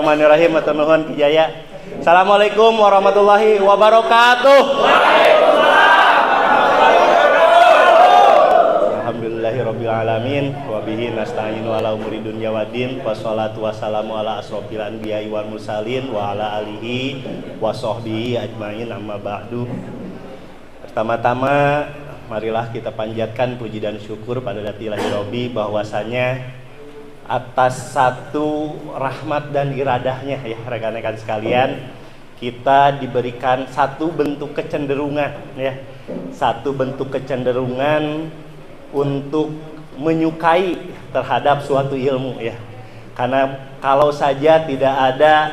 Bismillahirrahmanirrahim. Matur nuhun Ki Jaya. Assalamualaikum warahmatullahi wabarakatuh. Alhamdulillahirabbil alamin wa bihi nasta'inu ala umuri dunya waddin. Wassalatu wassalamu ala asrofil anbiya'i wal mursalin wa ala alihi wa sahbihi ajmain, amma ba'du. Pertama-tama marilah kita panjatkan puji dan syukur pada Zati Ilahi Robbi bahwasanya atas satu rahmat dan iradahnya ya rekan-rekan sekalian, kita diberikan satu bentuk kecenderungan ya, satu bentuk kecenderungan untuk menyukai terhadap suatu ilmu ya. Karena kalau saja tidak ada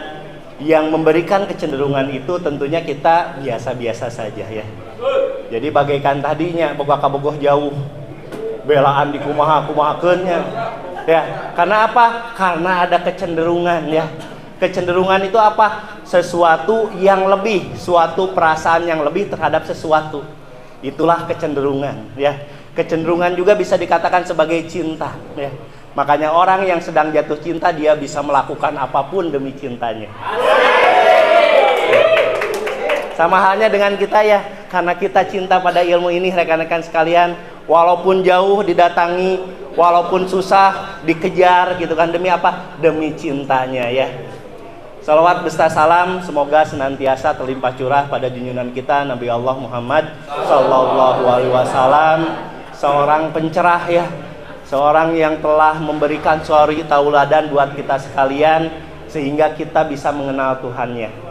yang memberikan kecenderungan itu, tentunya kita biasa-biasa saja ya. Jadi bagaikan tadinya boga-bogoh jauh belaan di kumaha-kumahakeunnya ya. Karena apa? Karena ada kecenderungan ya. Kecenderungan itu apa? Sesuatu yang lebih, suatu perasaan yang lebih terhadap sesuatu. Itulah kecenderungan ya. Kecenderungan juga bisa dikatakan sebagai cinta ya. Makanya orang yang sedang jatuh cinta, dia bisa melakukan apapun demi cintanya. Sama halnya dengan kita ya, karena kita cinta pada ilmu ini rekan-rekan sekalian, walaupun jauh didatangi, walaupun susah dikejar gitu kan, demi apa? Demi cintanya ya. Salawat beserta salam semoga senantiasa terlimpah curah pada junjungan kita Nabi Allah Muhammad sallallahu alaihi wasallam, seorang pencerah ya, seorang yang telah memberikan suri tauladan buat kita sekalian sehingga kita bisa mengenal Tuhannya.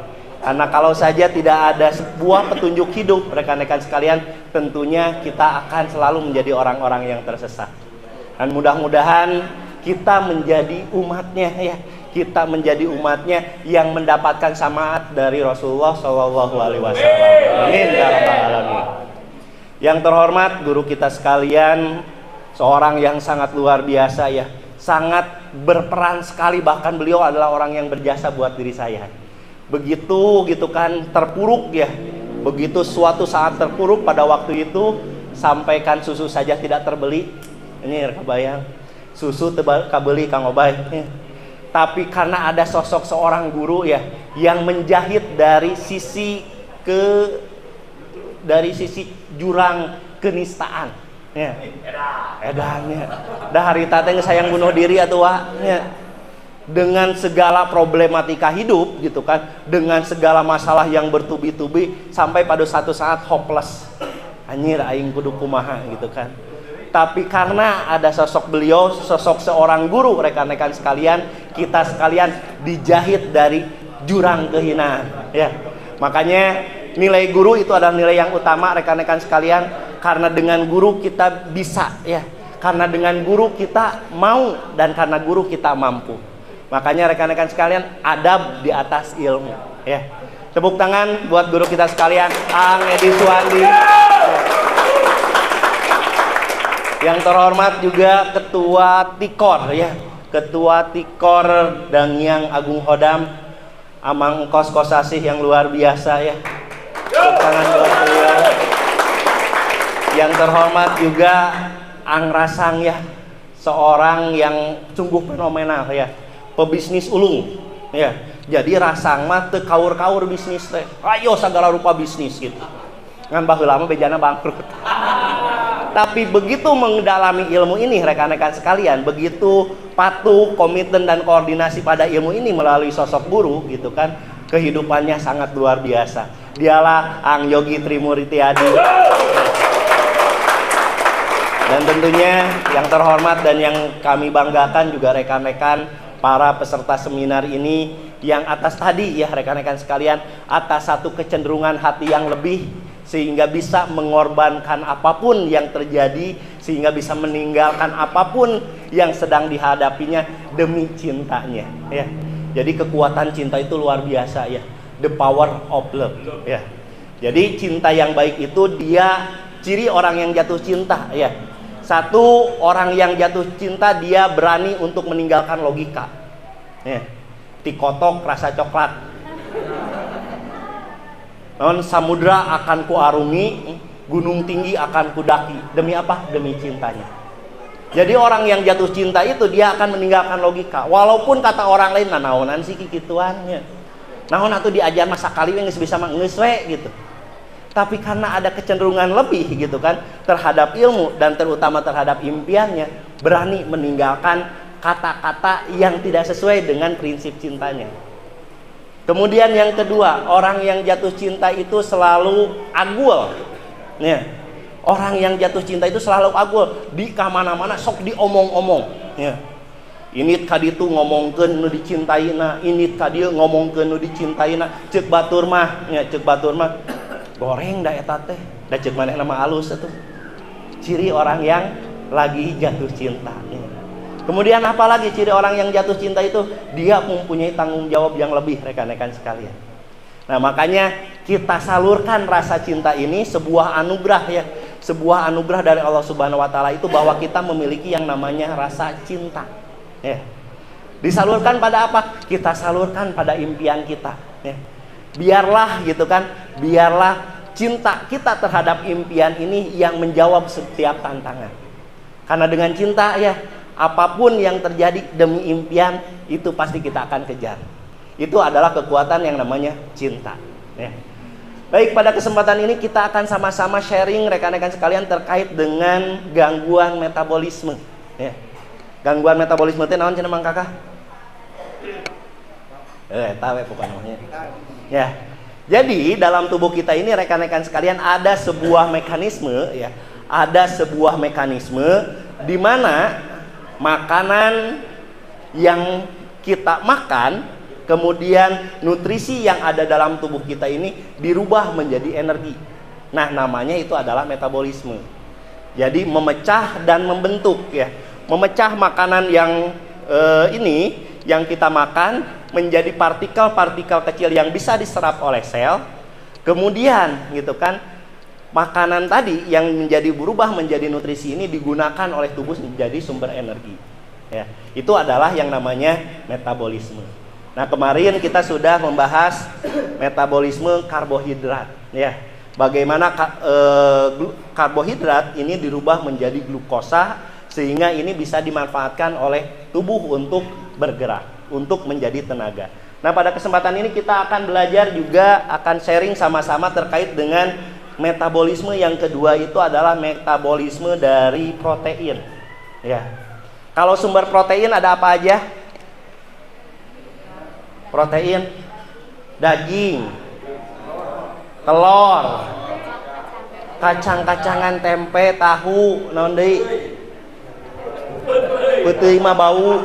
Karena kalau saja tidak ada sebuah petunjuk hidup rekan-rekan sekalian, tentunya kita akan selalu menjadi orang-orang yang tersesat. Dan mudah-mudahan kita menjadi umatnya ya, kita menjadi umatnya yang mendapatkan syafaat dari Rasulullah Shallallahu Alaihi Wasallam. Amin ya rabbal alamin. Yang terhormat guru kita sekalian, seorang yang sangat luar biasa ya, sangat berperan sekali, bahkan beliau adalah orang yang berjasa buat diri saya. Begitu gitu kan terpuruk ya, begitu suatu saat terpuruk pada waktu itu, sampaikan susu saja tidak terbeli. Ini kebayang, susu kabeli Kang Obay ya. Tapi karena ada sosok seorang guru ya yang menjahit dari sisi jurang kenistaan ya. Edannya dah harita teh sayang bunuh diri atuh ya. Dengan segala problematika hidup gitu kan, dengan segala masalah yang bertubi-tubi, sampai pada satu saat hopeless, anjir aing kudu kumaha gitu kan. Tapi karena ada sosok beliau, sosok seorang guru rekan-rekan sekalian, kita sekalian dijahit dari jurang kehinaan ya. Makanya nilai guru itu adalah nilai yang utama rekan-rekan sekalian, karena dengan guru kita bisa ya, karena dengan guru kita mau, dan karena guru kita mampu. Makanya rekan-rekan sekalian, adab di atas ilmu ya. Tepuk tangan buat guru kita sekalian, Ang Edi Suwandi. Yang terhormat juga Ketua Tikor ya, Ketua Tikor Dangyang Agung Hodam, Amang Kos-Kosasih yang luar biasa ya. Tepuk tangan buat beliau. Yang terhormat juga Ang Rasang ya, seorang yang sungguh fenomenal ya, pebisnis ulung ya. Jadi Rasang mah teu kaur-kaur bisnis teh, ayo segala rupa bisnis gitu. Ngan baheula mah bejana bangkrut. Tapi begitu mendalami ilmu ini rekan-rekan sekalian, begitu patuh, komiten dan koordinasi pada ilmu ini melalui sosok guru gitu kan, kehidupannya sangat luar biasa. Dialah Ang Yogi Trimurtiadi. Dan tentunya yang terhormat dan yang kami banggakan juga rekan-rekan para peserta seminar ini, yang atas tadi ya rekan-rekan sekalian, atas satu kecenderungan hati yang lebih, sehingga bisa mengorbankan apapun yang terjadi, sehingga bisa meninggalkan apapun yang sedang dihadapinya demi cintanya ya. Jadi kekuatan cinta itu luar biasa ya, the power of love ya. Jadi cinta yang baik itu dia ciri orang yang jatuh cinta ya. Satu, orang yang jatuh cinta dia berani untuk meninggalkan logika ya. Tikotok rasa coklat, non samudra akan kuarungi, gunung tinggi akan kudaki. Demi apa? Demi cintanya. Jadi orang yang jatuh cinta itu dia akan meninggalkan logika. Walaupun kata orang lain, nah naonan sih kikituannya. Naon atuh diajar masa kali geus bisa mah geus we gitu. Tapi karena ada kecenderungan lebih gitu kan terhadap ilmu dan terutama terhadap impiannya, berani meninggalkan kata-kata yang tidak sesuai dengan prinsip cintanya. Kemudian yang kedua, orang yang jatuh cinta itu selalu agul. Ya. Orang yang jatuh cinta itu selalu agul, di kamana-mana sok diomong-omong. Ya. Ini tadi tuh ngomongkeun nu dicintaina, ini tadi ngomongkeun nu dicintaina, ceuk batur mah, ya ceuk batur mah goreng da eta teh, da ceuk manehna mah alus atuh. Ciri orang yang lagi jatuh cinta. Ya. Kemudian apa lagi ciri orang yang jatuh cinta itu? Dia mempunyai tanggung jawab yang lebih, rekan-rekan sekalian. Nah, makanya kita salurkan rasa cinta ini sebuah anugerah ya. Sebuah anugerah dari Allah Subhanahu wa taala itu bahwa kita memiliki yang namanya rasa cinta. Ya. Disalurkan pada apa? Kita salurkan pada impian kita, ya. Biarlah gitu kan, biarlah cinta kita terhadap impian ini yang menjawab setiap tantangan. Karena dengan cinta ya, apapun yang terjadi demi impian itu pasti kita akan kejar. Itu adalah kekuatan yang namanya cinta, ya. Baik, pada kesempatan ini kita akan sama-sama sharing rekan-rekan sekalian terkait dengan gangguan metabolisme. Ya. Gangguan metabolisme itu naon cenah Mang Kakak? Tahu ya pokoknya namanya. Ya. Jadi dalam tubuh kita ini rekan-rekan sekalian ada sebuah mekanisme ya. Ada sebuah mekanisme di mana makanan yang kita makan, kemudian nutrisi yang ada dalam tubuh kita ini dirubah menjadi energi. Nah, namanya itu adalah metabolisme. Jadi memecah dan membentuk ya. Memecah makanan yang ini yang kita makan menjadi partikel-partikel kecil yang bisa diserap oleh sel. Kemudian gitu kan, makanan tadi yang menjadi berubah menjadi nutrisi ini digunakan oleh tubuh menjadi sumber energi. Ya, itu adalah yang namanya metabolisme. Nah, kemarin kita sudah membahas metabolisme karbohidrat ya. Bagaimana karbohidrat ini dirubah menjadi glukosa sehingga ini bisa dimanfaatkan oleh tubuh untuk bergerak, untuk menjadi tenaga. Nah, pada kesempatan ini kita akan belajar juga, akan sharing sama-sama terkait dengan metabolisme yang kedua, itu adalah metabolisme dari protein. Ya. Kalau sumber protein ada apa aja? Protein, daging, telur, kacang-kacangan, tempe, tahu, naon deui? Peuteui mah bau.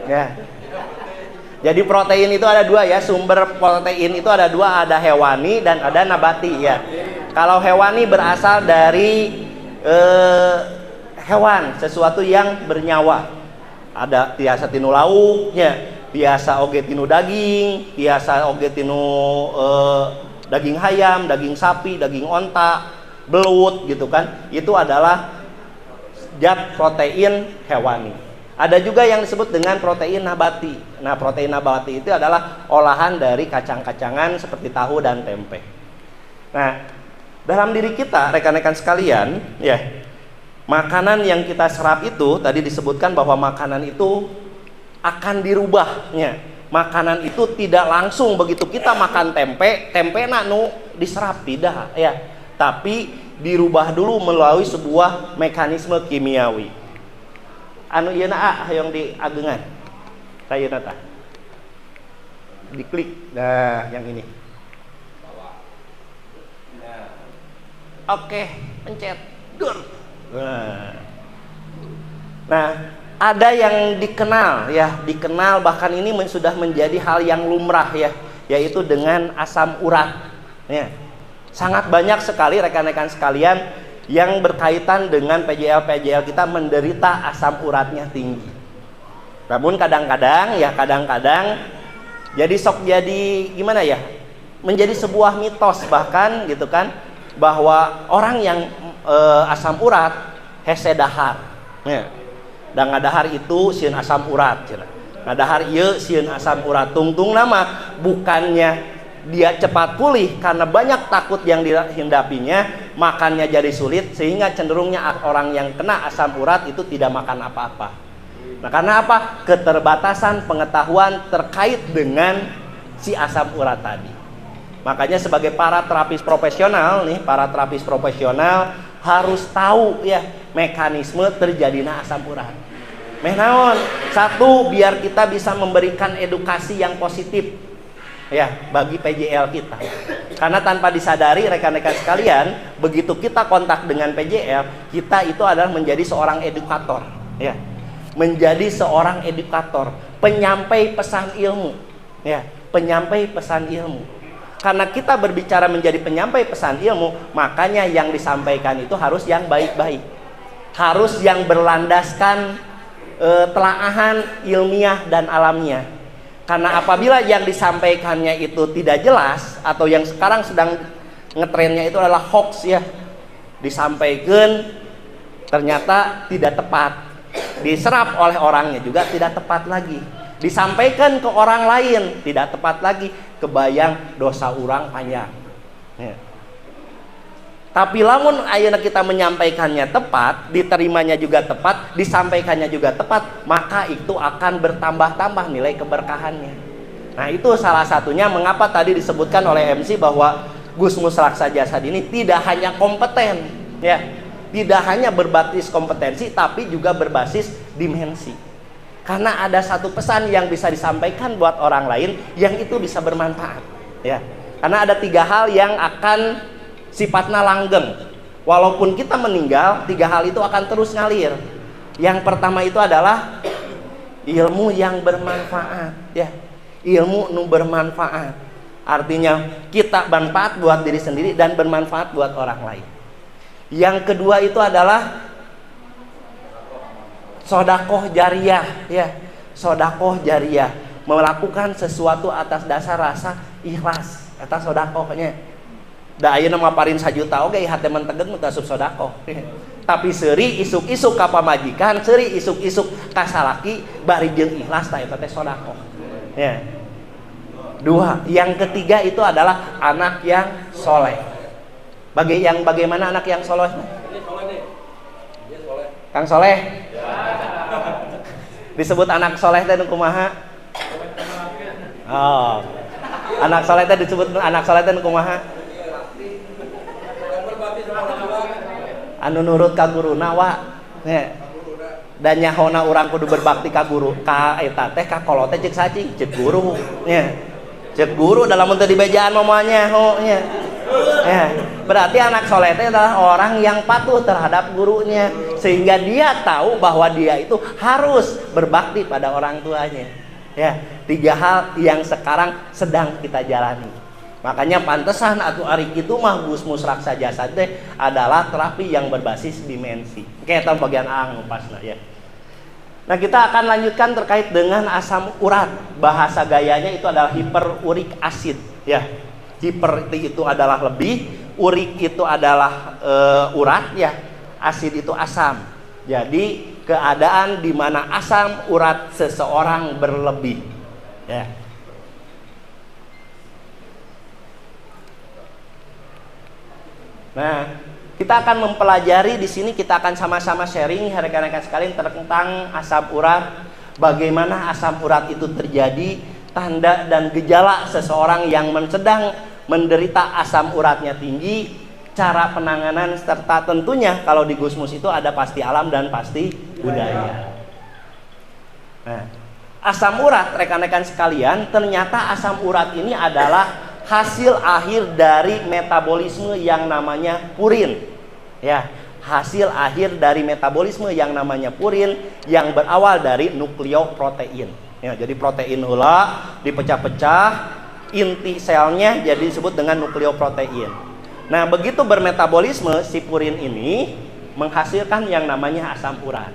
Ya. Jadi protein itu ada dua ya, sumber protein itu ada dua, ada hewani dan ada nabati ya. Kalau hewani berasal dari hewan, sesuatu yang bernyawa. Ada tiasa tinu lauknya. Biasa oge tinu daging, biasa oge tinu daging hayam, daging sapi, daging onta, belut gitu kan. Itu adalah zat protein hewani. Ada juga yang disebut dengan protein nabati. Nah, protein nabati itu adalah olahan dari kacang-kacangan seperti tahu dan tempe. Nah, dalam diri kita rekan-rekan sekalian, ya, makanan yang kita serap itu tadi disebutkan bahwa makanan itu akan dirubahnya. Makanan itu tidak langsung begitu kita makan tempe nu diserap, tidak ya. Tapi dirubah dulu melalui sebuah mekanisme kimiawi. Anu ieu na hayang diagengan. Sayeuna tah. Diklik. Nah, yang ini. Oke, pencet. Dur. Nah, ada yang dikenal ya, dikenal bahkan ini sudah menjadi hal yang lumrah ya, yaitu dengan asam urat. Ya. Sangat banyak sekali rekan-rekan sekalian yang berkaitan dengan PJL kita menderita asam uratnya tinggi. Namun kadang-kadang jadi gimana ya? Menjadi sebuah mitos bahkan gitu kan, bahwa orang yang asam urat hese dahar. Ya. Dan ngadahar itu sieun asam urat cenah. Ngadahar ieu sieun asam urat. Tungtung nama bukannya dia cepat pulih karena banyak takut yang dihindapinya, makannya jadi sulit, sehingga cenderungnya orang yang kena asam urat itu tidak makan apa-apa. Nah, karena apa? Keterbatasan pengetahuan terkait dengan si asam urat tadi. Makanya sebagai para terapis profesional nih, para terapis profesional harus tahu ya mekanisme terjadinya asam urat. Naon? Satu, biar kita bisa memberikan edukasi yang positif ya bagi PJL kita. Karena tanpa disadari rekan-rekan sekalian, begitu kita kontak dengan PJL, kita itu adalah menjadi seorang edukator ya. Menjadi seorang edukator, penyampai pesan ilmu ya, penyampai pesan ilmu. Karena kita berbicara menjadi penyampai pesan ilmu, makanya yang disampaikan itu harus yang baik-baik, harus yang berlandaskan telaahan ilmiah dan alamiah. Karena apabila yang disampaikannya itu tidak jelas, atau yang sekarang sedang ngetrennya itu adalah hoax ya, disampaikan ternyata tidak tepat, diserap oleh orangnya juga tidak tepat lagi, disampaikan ke orang lain tidak tepat lagi, kebayang dosa orang panjang ya. Tapi lamun ayeuna kita menyampaikannya tepat, diterimanya juga tepat, disampaikannya juga tepat, maka itu akan bertambah-tambah nilai keberkahannya. Nah, itu salah satunya mengapa tadi disebutkan oleh MC bahwa Gusmus Raksa Jasad ini tidak hanya kompeten ya, tidak hanya berbasis kompetensi, tapi juga berbasis dimensi. Karena ada satu pesan yang bisa disampaikan buat orang lain yang itu bisa bermanfaat ya. Karena ada 3 hal yang akan sifatnya langgeng. Walaupun kita meninggal, 3 hal itu akan terus ngalir. Yang pertama itu adalah ilmu yang bermanfaat ya. Ilmu nu bermanfaat. Artinya kita bermanfaat buat diri sendiri dan bermanfaat buat orang lain. Yang kedua itu adalah sodakoh jariah ya. Sodakoh jariah, melakukan sesuatu atas dasar rasa ikhlas, atas sodakohnya. Da ayeuna maparin 1 juta oge hate menteget mun asup sedekah. Tapi seuri isuk-isuk ka pamajikan, seuri isuk-isuk ka salaki bari jeung ikhlas tah eta teh sedekah. Ya. 2, yang ketiga itu adalah anak yang soleh. Bagaimana anak yang soleh? Kang Soleh. Disebut anak soleh teh kumaha? Oh. Anak soleh teh disebut anak soleh teh kumaha? Anu nurut ka guruna wa nya dan nyahona urang kudu berbakti ka guru ka eta teh ka kolot teh ceuk sacing ceuk guru nya ceuk guru dalam mun teu dibejaan mamanya ho nya ya berarti anak soleh teh adalah orang yang patuh terhadap gurunya sehingga dia tahu bahwa dia itu harus berbakti pada orang tuanya ya. 3 hal yang sekarang sedang kita jalani. Makanya pantesan atuh ari kitu mah Gusmus Raksa Jasad teh adalah terapi yang berbasis dimensi. Kita bagian A ngupasna ya. Nah, kita akan lanjutkan terkait dengan asam urat. Bahasa gayanya itu adalah hiperurik acid ya. Hiper itu adalah lebih, urik itu adalah urat ya. Asid itu asam. Jadi keadaan di mana asam urat seseorang berlebih ya. Nah, kita akan mempelajari di sini, kita akan sama-sama sharing rekan-rekan sekalian tentang asam urat, bagaimana asam urat itu terjadi, tanda dan gejala seseorang yang sedang menderita asam uratnya tinggi, cara penanganan, serta tentunya kalau di Gusmus itu ada pasti alam dan pasti budaya. Nah, asam urat rekan-rekan sekalian, ternyata asam urat ini adalah hasil akhir dari metabolisme yang namanya purin ya, hasil akhir dari metabolisme yang namanya purin yang berawal dari nukleoprotein ya. Jadi protein heula dipecah-pecah, inti selnya jadi disebut dengan nukleoprotein. Nah, begitu bermetabolisme si purin ini menghasilkan yang namanya asam urat.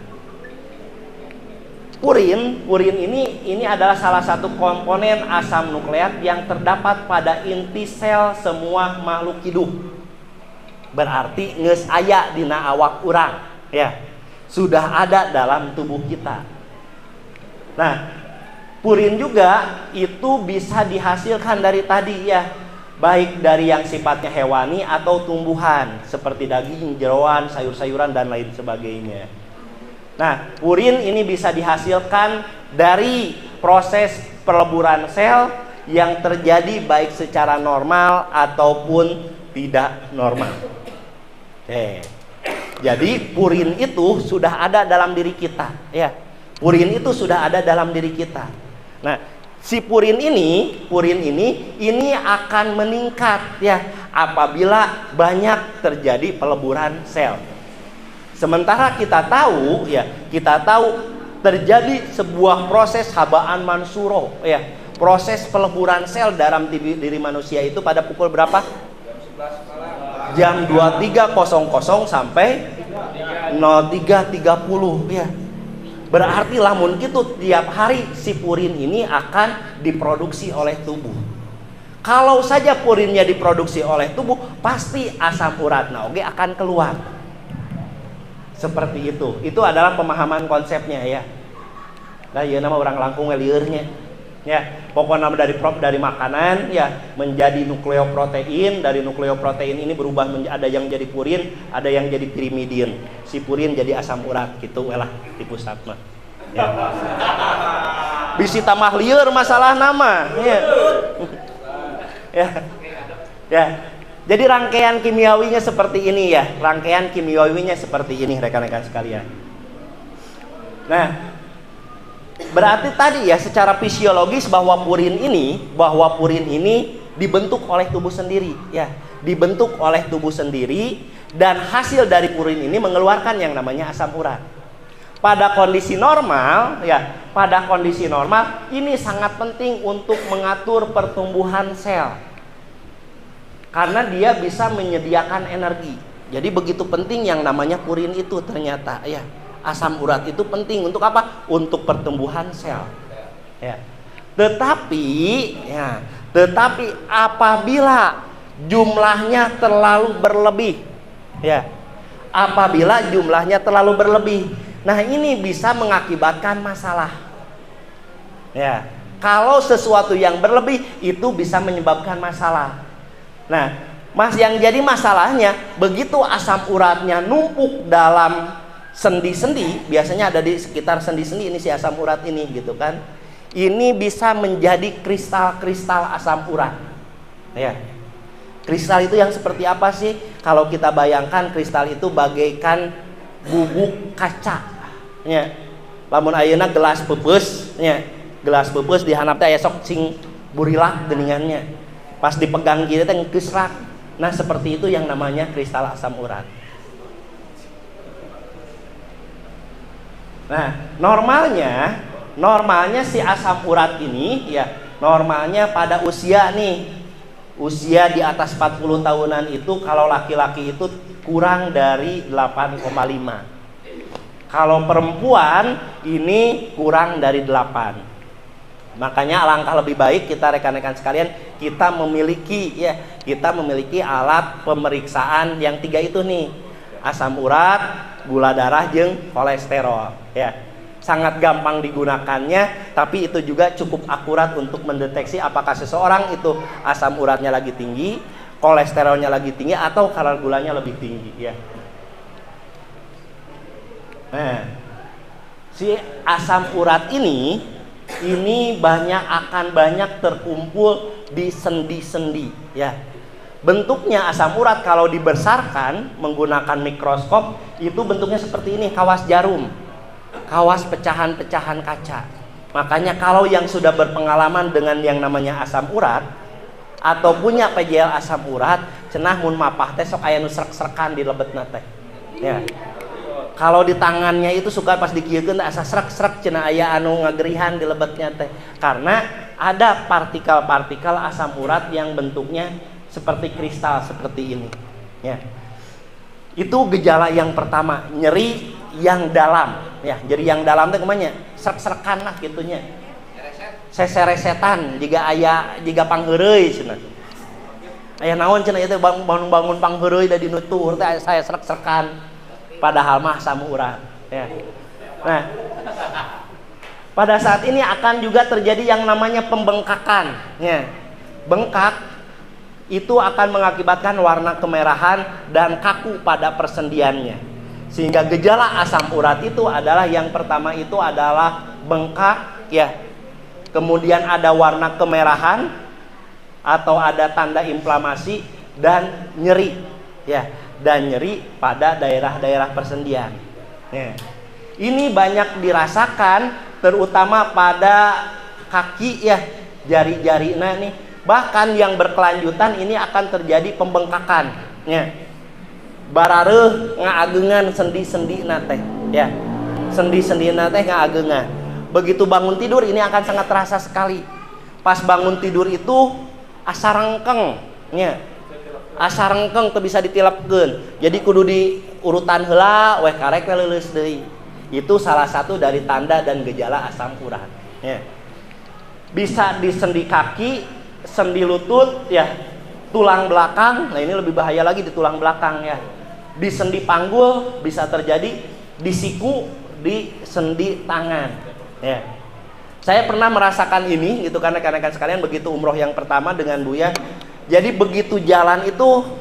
Purin ini adalah salah satu komponen asam nukleat yang terdapat pada inti sel semua makhluk hidup. Berarti geus aya dina awak urang, ya. Sudah ada dalam tubuh kita. Nah, Purin juga itu bisa dihasilkan dari tadi ya, baik dari yang sifatnya hewani atau tumbuhan seperti daging, jeroan, sayur-sayuran dan lain sebagainya. Nah, purin ini bisa dihasilkan dari proses peleburan sel yang terjadi baik secara normal ataupun tidak normal. Jadi purin itu sudah ada dalam diri kita ya. Purin itu sudah ada dalam diri kita. Nah, si purin ini akan meningkat ya apabila banyak terjadi peleburan sel. Sementara kita tahu terjadi sebuah proses habaan mansuro ya. Proses peleburan sel dalam diri manusia itu pada pukul berapa? Jam 23.00 sampai 03.30 ya. Berarti lamun gitu tiap hari si purin ini akan diproduksi oleh tubuh. Kalau saja purinnya diproduksi oleh tubuh, pasti asam uratna oke akan keluar. Seperti itu. Itu adalah pemahaman konsepnya ya. Nah, ieu nama orang langkung liurnya. Ya, pokoknya dari makanan ya menjadi nukleoprotein, dari nukleoprotein ini berubah ada yang jadi purin, ada yang jadi pirimidin. Si purin jadi asam urat gitu lah di pusat mah. Ya. Bisi tambah lieur masalah nama. Ya. Ya. Jadi rangkaian kimiawinya seperti ini ya. Rangkaian kimiawinya seperti ini rekan-rekan sekalian. Nah, berarti tadi ya secara fisiologis bahwa purin ini dibentuk oleh tubuh sendiri ya, dibentuk oleh tubuh sendiri dan hasil dari purin ini mengeluarkan yang namanya asam urat. Pada kondisi normal ini sangat penting untuk mengatur pertumbuhan sel. Karena dia bisa menyediakan energi. Jadi begitu penting yang namanya purin itu ternyata ya. Asam urat itu penting untuk apa? Untuk pertumbuhan sel. Ya. Tetapi apabila jumlahnya terlalu berlebih, ya. Apabila jumlahnya terlalu berlebih, nah ini bisa mengakibatkan masalah. Ya. Kalau sesuatu yang berlebih itu bisa menyebabkan masalah. Nah, yang jadi masalahnya begitu asam uratnya numpuk dalam sendi-sendi, biasanya ada di sekitar sendi-sendi ini si asam urat ini gitu kan. Ini bisa menjadi kristal-kristal asam urat. Ya. Kristal itu yang seperti apa sih? Kalau kita bayangkan kristal itu bagaikan bubuk kaca. Ya. Lamun ayeuna gelas peupeus, ya. Gelas peupeus dihanap teh aya sok cing burilak geuningannya. Pas dipegang kieu teh geus rak. Nah, seperti itu yang namanya kristal asam urat. Nah, normalnya si asam urat ini ya, normalnya pada usia di atas 40 tahunan itu kalau laki-laki itu kurang dari 8,5. Kalau perempuan ini kurang dari 8. Makanya alangkah lebih baik kita rekan-rekan sekalian kita memiliki alat pemeriksaan yang 3 itu nih. Asam urat, gula darah jeung kolesterol ya. Sangat gampang digunakannya, tapi itu juga cukup akurat untuk mendeteksi apakah seseorang itu asam uratnya lagi tinggi, kolesterolnya lagi tinggi atau kadar gulanya lebih tinggi ya. Nah, si asam urat ini akan banyak terkumpul di sendi-sendi ya. Bentuknya asam urat kalau dibesarkan menggunakan mikroskop itu bentuknya seperti ini, kawas jarum, kawas pecahan-pecahan kaca. Makanya kalau yang sudah berpengalaman dengan yang namanya asam urat atau punya PJL asam urat, cenah mun mapah teh sok aya nu srek-srekan di lebetna teh. Ya. Kalau di tangannya itu suka pas dikieukeun asa srek-srek cenah aya anu ngagerihan di lebetnya teh. Karena ada partikel-partikel asam urat yang bentuknya seperti kristal seperti ini ya. Itu gejala yang pertama, nyeri yang dalam ya. Nyeri yang dalam teh kemana? Srek-srekan lah gitunya, seseresetan jika pangheureui cenah. Aya naon cenah ieu teh bangun pangheureui da dinu tur teh saya srek-srekan padahal mah asam urat ya. Nah, pada saat ini akan juga terjadi yang namanya pembengkakan. Ya. Bengkak itu akan mengakibatkan warna kemerahan dan kaku pada persendiannya. Sehingga gejala asam urat itu adalah yang pertama itu adalah bengkak, ya. Kemudian ada warna kemerahan atau ada tanda inflamasi dan nyeri, ya. Dan nyeri pada daerah-daerah persendian. Ya. Ini banyak dirasakan terutama pada kaki, ya, jari-jarina nih. Bahkan yang berkelanjutan ini akan terjadi pembengkakan, ya. Barareuh ngaageungan sendi-sendi nate, ya. Sendi-sendi nate ngaageungan. Begitu bangun tidur ini akan sangat terasa sekali. Pas bangun tidur itu asa rengkeng, ya. Asa rengkeng teu bisa ditilepkeun. Jadi kudu diurutan heula weh karek leuleus deui. Itu salah satu dari tanda dan gejala asam urat. Ya. Bisa di sendi kaki, sendi lutut, ya, tulang belakang. Nah ini lebih bahaya lagi di tulang belakang, ya. Di sendi panggul bisa terjadi, di siku, di sendi tangan. Ya. Saya pernah merasakan ini, gitu karena rekan-rekan sekalian begitu umroh yang pertama dengan Buya. Jadi begitu jalan itu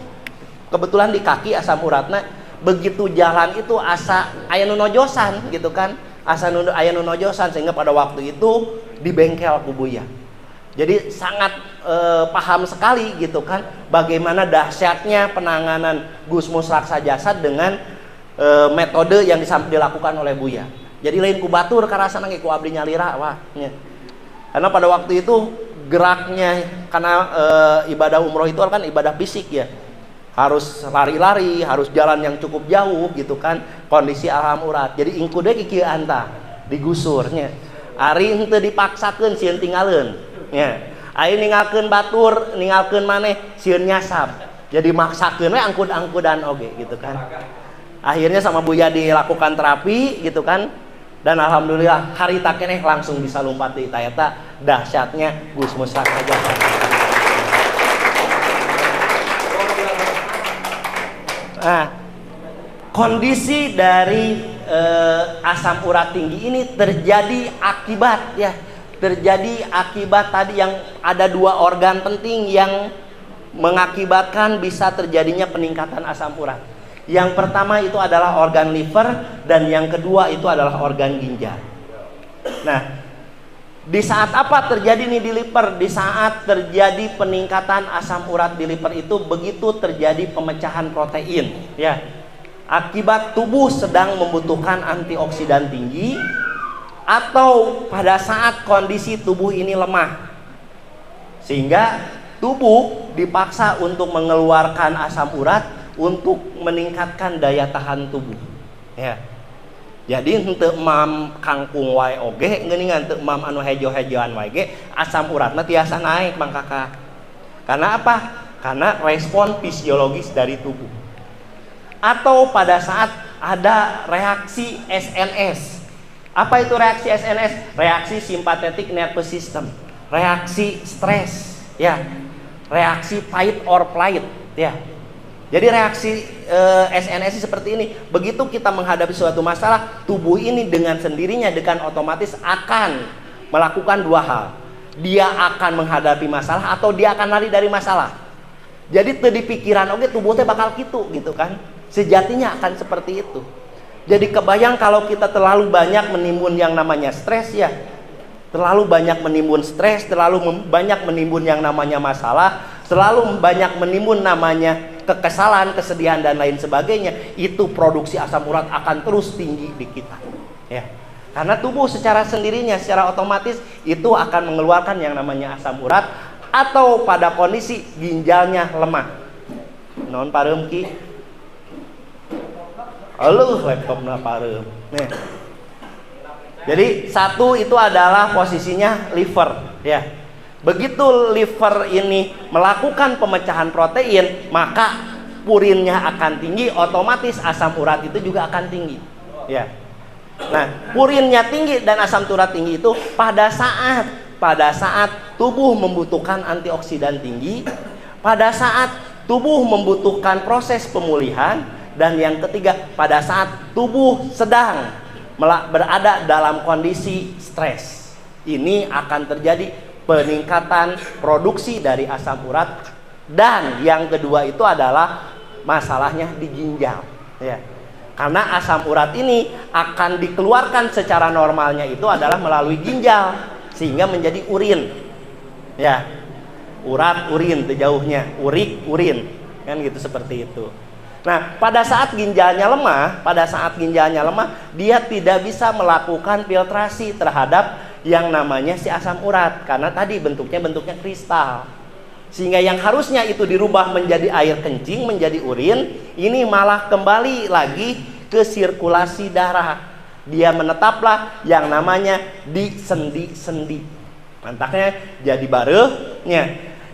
kebetulan di kaki asam uratna. Begitu jalan itu asa aya nu nojosan gitu kan, asa aya nu nojosan sehingga pada waktu itu di bengkel ku Buya. Jadi sangat paham sekali gitu kan bagaimana dahsyatnya penanganan Gusmus Raksa Jasad dengan metode yang dilakukan oleh Buya. Jadi lain ku batur karasana ge ku abdi nyalira wah nya. Karena pada waktu itu geraknya karena ibadah umroh itu kan ibadah fisik, ya. Harus lari-lari, harus jalan yang cukup jauh gitu kan, kondisi asam urat. Jadi ingku deui kieu anta digusurnya. Ari henteu dipaksakeun sieun tinggalkeun, nya. Ari ninggalkeun batur, ninggalkeun maneh sieun nyasab. Jadi maksakeun we angkud-angkudan oge gitu kan. Akhirnya sama Buya dilakukan terapi gitu kan. Dan alhamdulillah harita keneh langsung bisa lompat di eta dahsyatnya Gusmus Raksa Jasad. Nah, kondisi dari asam urat tinggi ini terjadi akibat, ya, terjadi akibat tadi yang ada dua organ penting yang mengakibatkan bisa terjadinya peningkatan asam urat. Yang pertama itu adalah organ liver dan yang kedua itu adalah organ ginjal. Nah, di saat apa terjadi nih di liver? Di saat terjadi peningkatan asam urat di liver itu begitu terjadi pemecahan protein, ya. Akibat tubuh sedang membutuhkan antioksidan tinggi atau pada saat kondisi tubuh ini lemah. Sehingga tubuh dipaksa untuk mengeluarkan asam urat untuk meningkatkan daya tahan tubuh, ya. Jadi henteu mam kangkung wae oge geuningan teu mam anu hejo-hejoan wae ge asam uratna tiasa naik Mang Kakak. Karena apa? Karena respon fisiologis dari tubuh. Atau pada saat ada reaksi SNS. Apa itu reaksi SNS? Reaksi sympathetic nervous system. Reaksi stres, ya. Reaksi fight or flight, ya. Jadi reaksi SNS seperti ini. Begitu kita menghadapi suatu masalah, tubuh ini dengan sendirinya dengan otomatis akan melakukan dua hal. Dia akan menghadapi masalah atau dia akan lari dari masalah. Jadi teu dipikiran oke tubuh teh bakal gitu kan. Sejatinya akan seperti itu. Jadi kebayang kalau kita terlalu banyak menimbun yang namanya stres, ya. Terlalu banyak menimbun stres, terlalu banyak menimbun yang namanya masalah, terlalu banyak menimbun namanya kekesalan, kesedihan dan lain sebagainya, itu produksi asam urat akan terus tinggi di kita, ya. Karena tubuh secara sendirinya, secara otomatis itu akan mengeluarkan yang namanya asam urat atau pada kondisi ginjalnya lemah. Non pareum ki. Aluh laptopna pareum. Nih. Jadi satu itu adalah posisinya liver, ya. Begitu liver ini melakukan pemecahan protein, maka purinnya akan tinggi, otomatis asam urat itu juga akan tinggi, ya. Nah, purinnya tinggi dan asam urat tinggi itu pada saat tubuh membutuhkan antioksidan tinggi, pada saat tubuh membutuhkan proses pemulihan, dan yang ketiga pada saat tubuh sedang berada dalam kondisi stres, ini akan terjadi peningkatan produksi dari asam urat. Dan yang kedua itu adalah masalahnya di ginjal, ya. Karena asam urat ini akan dikeluarkan secara normalnya itu adalah melalui ginjal sehingga menjadi urin, ya. Urat urin jauhnya, urik urin, kan gitu, seperti itu. Nah, pada saat ginjalnya lemah, dia tidak bisa melakukan filtrasi terhadap yang namanya si asam urat karena tadi bentuknya kristal. Sehingga yang harusnya itu dirubah menjadi air kencing, menjadi urin, ini malah kembali lagi ke sirkulasi darah. Dia menetaplah yang namanya di sendi-sendi. Mantaknya jadi bareuhnya,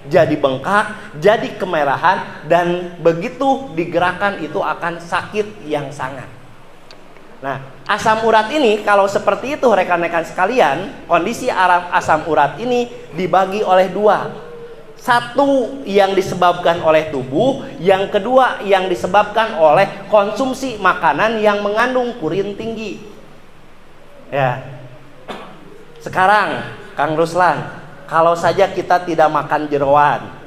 jadi bengkak, jadi kemerahan, dan begitu digerakkan itu akan sakit yang sangat. Nah, asam urat ini kalau seperti itu rekan-rekan sekalian, kondisi asam urat ini dibagi oleh dua. Satu yang disebabkan oleh tubuh, yang kedua yang disebabkan oleh konsumsi makanan yang mengandung purin tinggi. Ya. Sekarang Kang Ruslan, kalau saja kita tidak makan jeroan,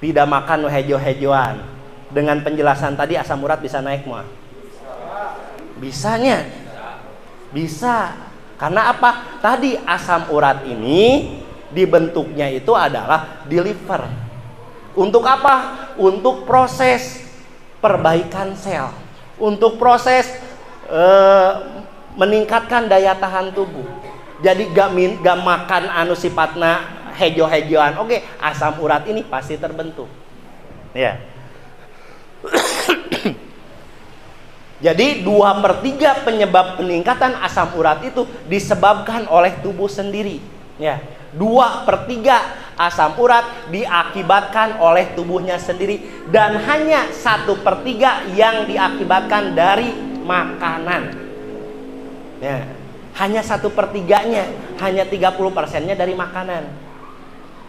tidak makan hejo-hejoan, dengan penjelasan tadi asam urat bisa naik mah? Bisanya. Bisa. Karena apa? Tadi asam urat ini dibentuknya itu adalah di liver. Untuk apa? Untuk proses perbaikan sel, untuk proses meningkatkan daya tahan tubuh. Jadi gak makan anu sifatna hejo-hejoan, oke, asam urat ini pasti terbentuk, ya. Jadi 2/3 penyebab peningkatan asam urat itu disebabkan oleh tubuh sendiri, ya. 2/3 asam urat diakibatkan oleh tubuhnya sendiri, dan hanya 1/3 yang diakibatkan dari makanan, ya. Hanya 1/3-nya, hanya 30%-nya dari makanan.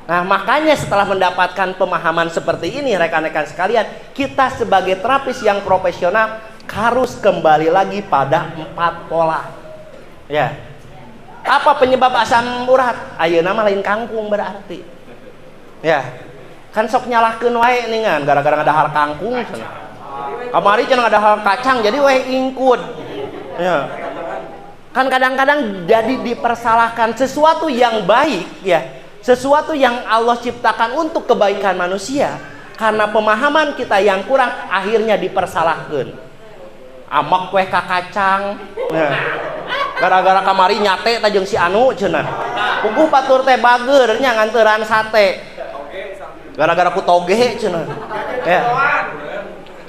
Nah, makanya setelah mendapatkan pemahaman seperti ini rekan-rekan sekalian, kita sebagai terapis yang profesional harus kembali lagi pada 4 pola, ya. Apa penyebab asam urat? Ayeuna mah lain kangkung berarti. Ya. Kan sok nyalahkeun wae ningan gara-gara ngadahar kangkung cenah. Kamari cenah ngadahar kacang jadi wae ingkud. Ya. Kan kadang-kadang jadi dipersalahkan sesuatu yang baik, ya. Sesuatu yang Allah ciptakan untuk kebaikan manusia, karena pemahaman kita yang kurang akhirnya dipersalahkeun. Amak kue kacang. Nah. Gara-gara kamari nyate tajeng si anu cenah. Puguh batur teh bager nya nganteran sate. Gara-gara ku toge cenah. Ya.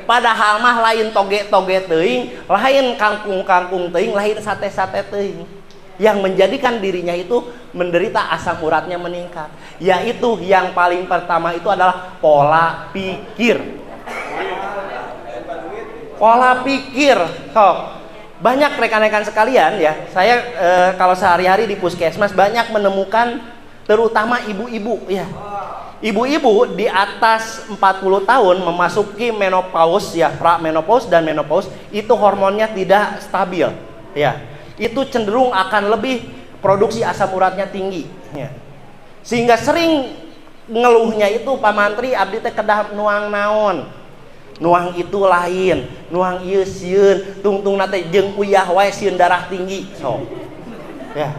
Padahal mah lain toge-toge teuing, lain kangkung-kangkung teuing, lain sate-sate teuing. Yang menjadikan dirinya itu menderita asam uratnya meningkat. Yaitu yang paling pertama itu adalah pola pikir. Pola pikir. Banyak rekan-rekan sekalian, ya, saya kalau sehari-hari di puskesmas banyak menemukan terutama ibu-ibu, ya. Ibu-ibu di atas 40 tahun memasuki menopause, ya, pra-menopause dan menopause, itu hormonnya tidak stabil, ya. Itu cenderung akan lebih produksi asam uratnya tinggi, ya. Sehingga sering ngeluhnya itu, Pak Mantri abdi teh kedah nuang naon. Nuang itu lain, nuang ieu sieun, tungtung nate jeung uyah wae sieun darah tinggi. So. Ya.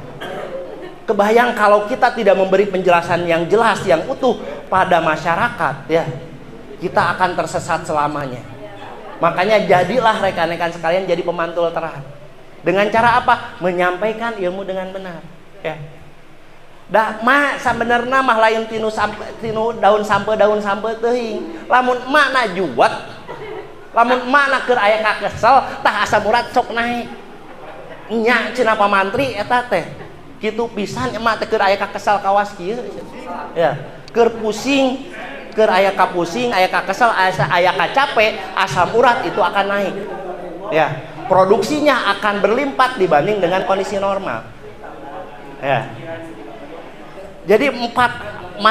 Kebayang kalau kita tidak memberi penjelasan yang jelas, yang utuh pada masyarakat, ya. Kita akan tersesat selamanya. Makanya jadilah rekan-rekan sekalian jadi pemantul terang. Dengan cara apa? Menyampaikan ilmu dengan benar, ya. Dah mak sabenerna mah lain tinu daun sampe teuing. Lamun emak na juwet, lamun emak na keur aya kakesel, tah asam urat sok naik. Nya cenah Pak Mantri eta teh. Kitu pisan emak teh keur aya kakesel kawas kieu. Ya, keur pusing, keur aya kapusing, aya kakesel, aya kacape, asam urat itu akan naik. Ya, produksinya akan berlimpah dibanding dengan kondisi normal. Ya. Jadi 4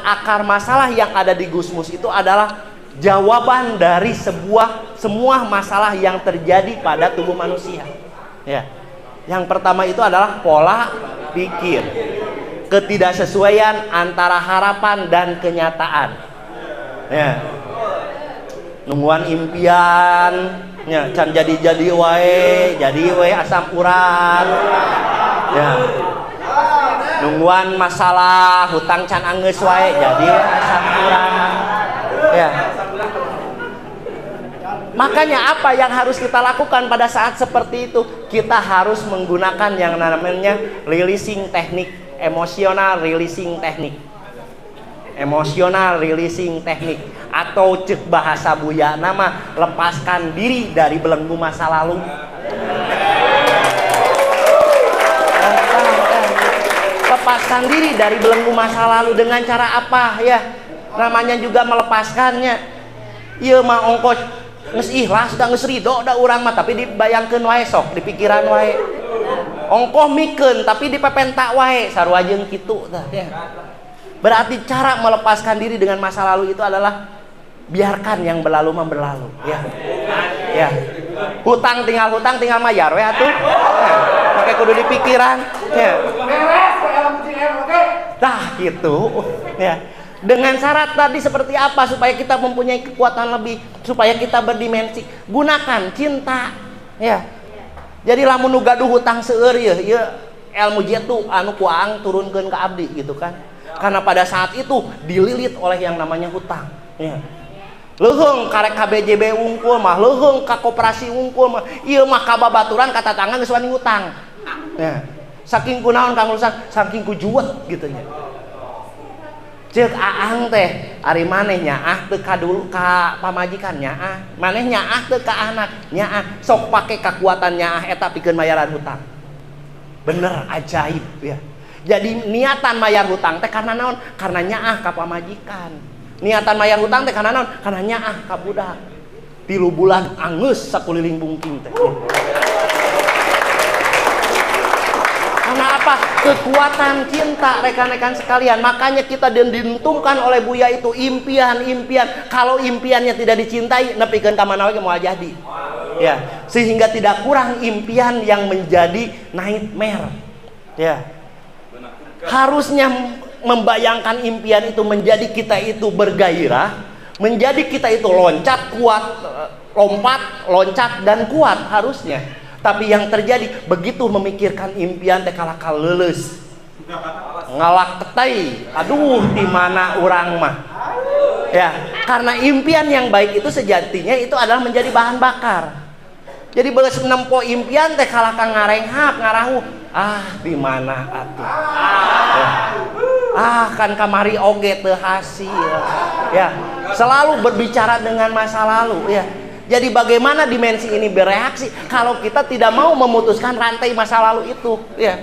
akar masalah yang ada di Gusmus itu adalah jawaban dari semua masalah yang terjadi pada tubuh manusia. Ya. Yang pertama itu adalah pola pikir. Ketidaksesuaian antara harapan dan kenyataan. Ya. Nungguan impian, ya, can jadi wae, jadi wae asam urat. Ya. Nungguan masalah hutang can anggeus wae, jadi wae asam urat. Ya. Makanya apa yang harus kita lakukan pada saat seperti itu? Kita harus menggunakan yang namanya releasing teknik, emotional releasing teknik. Emotional releasing teknik, atau cek bahasa Buya nama lepaskan diri dari belenggu masa lalu. Lepaskan diri dari belenggu masa lalu dengan cara apa ya? Namanya juga melepaskannya. Ieu mah ongkos geus ikhlas da geus ridho da urang mah, tapi dibayangkeun wae sok, dipikiran wae. Ongkoh mikeun tapi dipepenta wae sarua jeung kitu tah ya. Berarti cara melepaskan diri dengan masa lalu itu adalah biarkan yang berlalu berlalu ya. Ya. Hutang tinggal mayar we atuh. Pakai kudu dipikiran ya. Nah, gitu ya. Dengan syarat tadi seperti apa supaya kita mempunyai kekuatan lebih, supaya kita berdimensi. Gunakan cinta ya. Jadi lamun nu gaduh hutang seueur ya, ilmu jitu anu kuang turunkeun ke abdi gitu kan. Karena pada saat itu dililit oleh yang namanya hutang ya. Leuheung karek KBJB wungkul mah, leuheung ka koperasi wungkul mah, ieu mah kababaturan kata tangan geus wani hutang ya. Saking kunaon Kang Lusan, saking kujuet gitu nya. Ceuk aang teh ari maneh nyaah teu ka dulu ka pamajikan nyaah, maneh nyaah teu ka anak nyaah, sok pake kakuatan nyaah eta pikeun mayaran hutang. Bener ajaib ya. Jadi niatan mayar hutang teh karena naon? Karena nyaah ka pamajikan. Niatan mayar hutang teh karena naon? Karena nyaah ka budak. 3 bulan angeus sakuliling bungking teh. Karena apa? Kekuatan cinta rekan-rekan sekalian. Makanya kita diuntumkan oleh Buya itu impian-impian. Kalau impiannya tidak dicintai, nepikeun ka mana we moal jadi. Ya, sehingga tidak kurang impian yang menjadi nightmare. Ya. Harusnya membayangkan impian itu menjadi kita itu bergairah, menjadi kita itu loncat kuat, loncat dan kuat harusnya. Tapi yang terjadi begitu memikirkan impian teh kalakal leuleus. Ngalak ketai, aduh di mana urang mah. Ya, karena impian yang baik itu sejatinya itu adalah menjadi bahan bakar. Jadi beus nempo impian teh kalakal ngarenghap, ngarahu. Di mana atuh? Ya. Kan kamari oge teu hasil. Ya, selalu berbicara dengan masa lalu ya. Jadi bagaimana dimensi ini bereaksi kalau kita tidak mau memutuskan rantai masa lalu itu ya.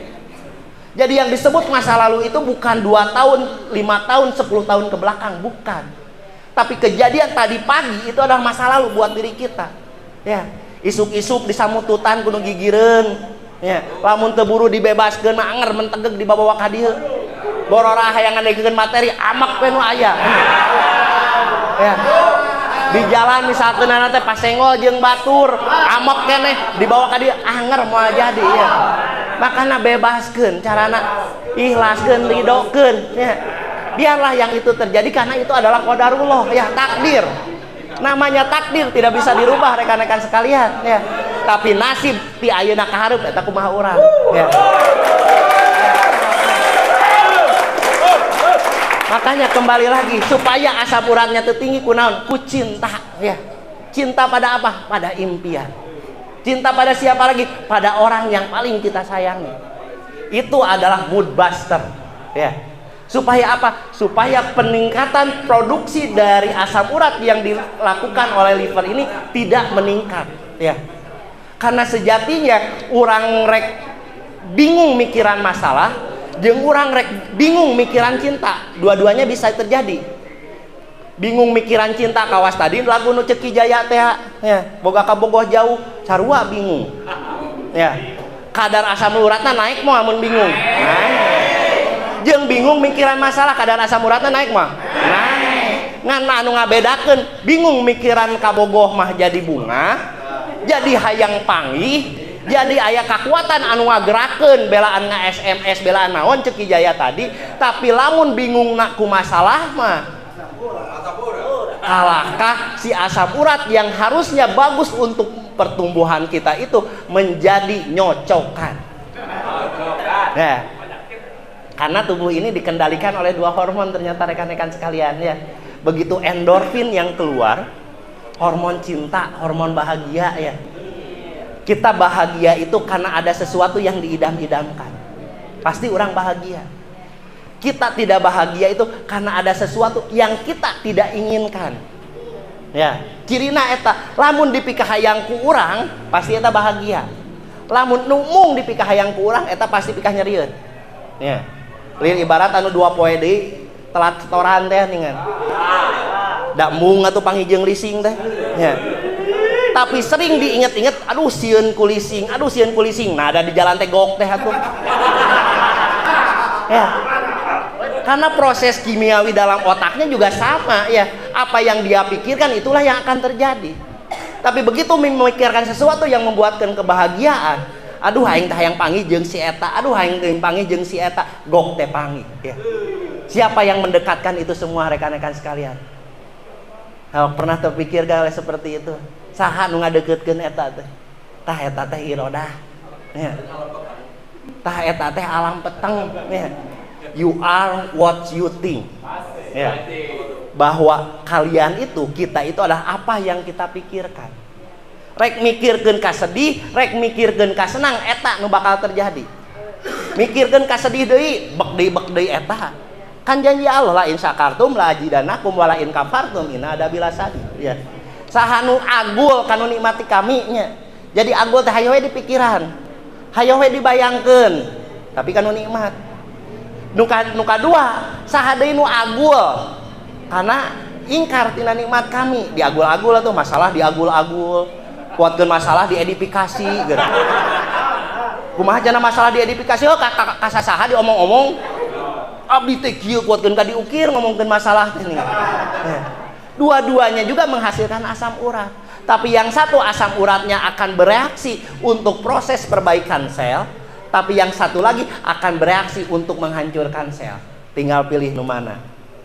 Jadi yang disebut masa lalu itu bukan 2 tahun, 5 tahun, 10 tahun ke belakang, bukan. Tapi kejadian tadi pagi itu adalah masa lalu buat diri kita. Ya, isuk-isuk disamututan kudu gigireun. Ya, lamun teu buru dibebaskeun mah anger mentegeg dibawa ka dieu. Bororah hayangan dikeun materi amak we nu aya. Ya. Di jalan misalkan teh pasengol jeung batur, amak keneh dibawa ka dieu anger moal jadi ya. Makana bebaskeun carana ikhlaskeun ridokeun ya. Biarlah yang itu terjadi karena itu adalah qadarullah ya, takdir. Namanya takdir tidak bisa dirubah rekan-rekan sekalian ya. Tapi nasib ti ayeuna ka hareup eta kumaha urang ya. Makanya kembali lagi supaya asam uratnya tertinggi kunaon? Ku cinta ya. Cinta pada apa? Pada impian. Cinta pada siapa lagi? Pada orang yang paling kita sayangi. Itu adalah mood buster ya. Supaya apa? Supaya peningkatan produksi dari asam urat yang dilakukan oleh liver ini tidak meningkat ya. Karena sejatinya orang rek bingung mikiran masalah jeung urang rek bingung mikiran cinta, dua-duanya bisa terjadi. Bingung mikiran cinta kawas tadi lagu nu Ceki Jaya teh ya, boga kabogoh jauh sarua bingung ya. Kadar asam uratna naik mah mun bingung jeung bingung mikiran masalah kadar asam uratna naik mah naik. Ngan anu ngabedakeun bingung mikiran kabogoh mah jadi bunga, jadi hayang panggih, Jadi aya kekuatan anu ngagerakeun belaan SMS belaan naon cek Jaya tadi, tapi lamun bingung nak ku masalah mah kalahkah si asam urat yang harusnya bagus untuk pertumbuhan kita itu menjadi nyocokan. Nah, karena tubuh ini dikendalikan oleh dua hormon ternyata rekan-rekan sekalian ya. Begitu endorfin yang keluar, hormon cinta, hormon bahagia ya. Kita bahagia itu karena ada sesuatu yang diidam-idamkan. Pasti orang bahagia. Kita tidak bahagia itu karena ada sesuatu yang kita tidak inginkan. Ya, cirina eta lamun dipikah hayang ku urang pasti eta bahagia. Lamun numung dipikah hayang ku urang eta pasti pikah nyerieun. Ya. Lain ibarat anu 2 poe deui telat setoran teh ningan. Da mung atuh panghijeung lising teh. Ya. Tapi sering diinget-inget, aduh sieun ku lising, aduh sieun ku lising. Nah, ada di jalan teh gok teh atuh. Ya. Karena proses kimiawi dalam otaknya juga sama ya. Apa yang dia pikirkan itulah yang akan terjadi. Tapi begitu memikirkan sesuatu yang membuatkan kebahagiaan, aduh aing teh hayang panggih jeung si eta, aduh aing teh panggih jeung si eta, gok teh panggih ya. Siapa yang mendekatkan itu semua rekan-rekan sekalian? Kalau pernah terpikir gak seperti itu? Saha nu ngadeukeutkeun eta teh? Tah eta teh irodah. Ya. Tah eta teh alam peteng ya. You are what you think. Ya. Bahwa kalian itu, kita itu adalah apa yang kita pikirkan. Rek mikirkeun ka sedih, rek mikirkeun ka senang, eta nu bakal terjadi. Mikirkeun ka sedih deui, bek deui eta. Kan janji Allah la in syakartum la azidanakum wa la in kafartum inna adzabil sadid. Ya. Saha nu agul kanu nikmati kami nya. Jadi agul teh hayo we di pikiran. Hayo we dibayangkeun. Tapi kanu nikmat. Nuka dua saha deui nu agul karena ingkar tina nikmat kami. Diagul-agul tuh masalah diagul-agul, kuatkeun masalah diedifikasi gitu. Kumaha cenah masalah diedifikasi oh ka saha diomong-omong abdi teh kieu kuatkeun ka diukir ngomongkeun masalah teh nih. Dua-duanya juga menghasilkan asam urat. Tapi yang satu asam uratnya akan bereaksi untuk proses perbaikan sel, tapi yang satu lagi akan bereaksi untuk menghancurkan sel. Tinggal pilih nu mana.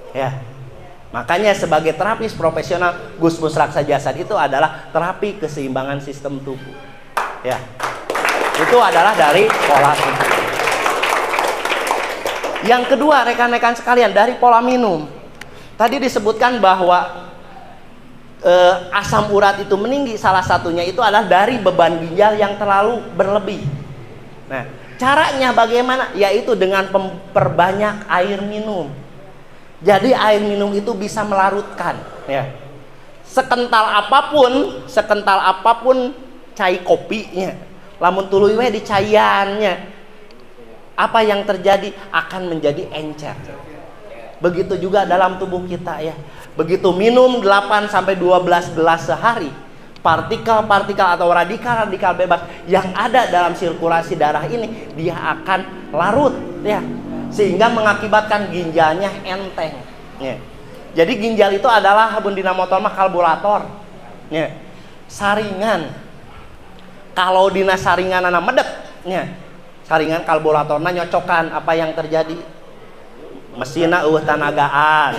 Ya. Makanya sebagai terapis profesional, Gus Musraksa Jasad itu adalah terapi keseimbangan sistem tubuh. Ya. Itu adalah dari pola tubuh. Yang kedua, rekan-rekan sekalian, dari pola minum. Tadi disebutkan bahwa asam urat itu meninggi, salah satunya itu adalah dari beban ginjal yang terlalu berlebih. Nah, caranya bagaimana? Yaitu dengan memperbanyak air minum. Jadi air minum itu bisa melarutkan, ya. Sekental apapun cai kopinya, lamun tuluy we di caiannya, apa yang terjadi akan menjadi encer. Begitu juga dalam tubuh kita ya. Begitu minum 8 sampai 12 gelas sehari, partikel-partikel atau radikal-radikal bebas yang ada dalam sirkulasi darah ini dia akan larut ya, sehingga mengakibatkan ginjalnya enteng ya. Jadi ginjal itu adalah habun dina motor mah karburator ya. Saringan, kalau dina saringanana medek ya, saringan karburatorna nyocokan apa yang terjadi, mesinna eueuh tanagaan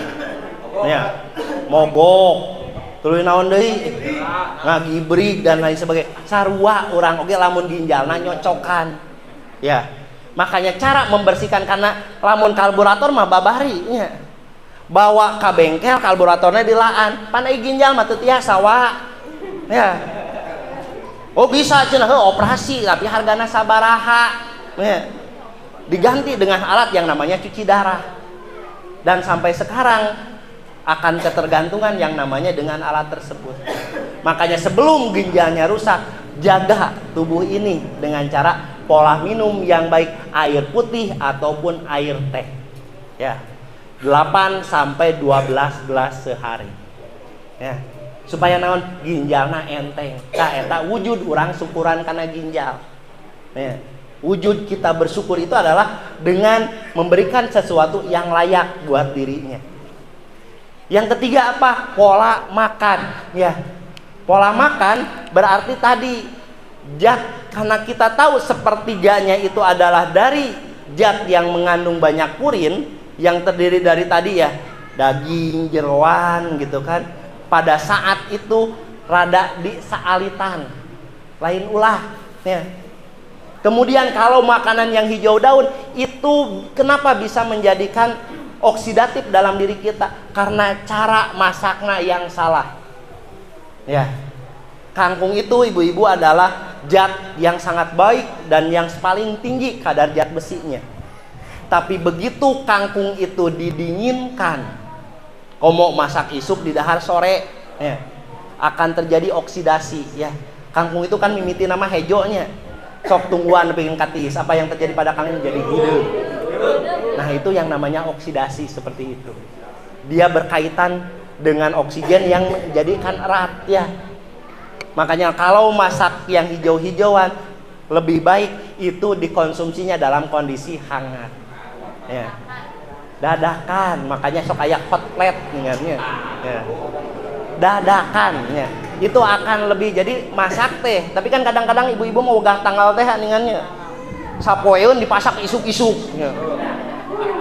ya, mogok tuluy naon deui ngagibrig dan lain sebagainya. Sarua urang oge lamun ginjalna nyocokan ya. Makanya cara membersihkan, karena lamun karburator mah babari nya, bawa ka bengkel karburatornya dilaan, pan ai ginjal mah teu tiasa wa ya. Oh bisa cenah operasi tapi hargana sabaraha ya. Diganti dengan alat yang namanya cuci darah, dan sampai sekarang akan ketergantungan yang namanya dengan alat tersebut. Makanya sebelum ginjalnya rusak, jaga tubuh ini dengan cara pola minum yang baik, air putih ataupun air teh ya, 8 sampai 12 gelas sehari ya, supaya naon ginjalna enteng. Tah eta wujud urang syukuran kana ginjal ya. Wujud kita bersyukur itu adalah dengan memberikan sesuatu yang layak buat dirinya. Yang ketiga apa? Pola makan ya. Pola makan berarti tadi Zat, karena kita tahu sepertiganya itu adalah dari zat yang mengandung banyak purin, yang terdiri dari tadi ya, daging, jeroan gitu kan. Pada saat itu rada disaalitan, lain ulah ya. Kemudian kalau makanan yang hijau daun itu kenapa bisa menjadikan oksidatif dalam diri kita? Karena cara masaknya yang salah. Ya. Kangkung itu ibu-ibu adalah zat yang sangat baik dan yang paling tinggi kadar zat besinya. Tapi begitu kangkung itu didinginkan, komo masak isuk di dahar sore, ya, akan terjadi oksidasi ya. Kangkung itu kan mimiti nama hejonya. Sok tungguan pengen katis, apa yang terjadi pada kangkung jadi hidup. Nah, itu yang namanya oksidasi seperti itu. Dia berkaitan dengan oksigen yang menjadikan erat ya. Makanya kalau masak yang hijau-hijauan lebih baik itu dikonsumsinya dalam kondisi hangat. Ya. Dadakan, makanya sok aya hot plate ingatnya. Ya. Dadakan ya. Itu akan lebih, jadi masak teh, tapi kan kadang-kadang ibu-ibu mau gah tanggal teh ningannya sapoeun dipasak isuk-isuk ya.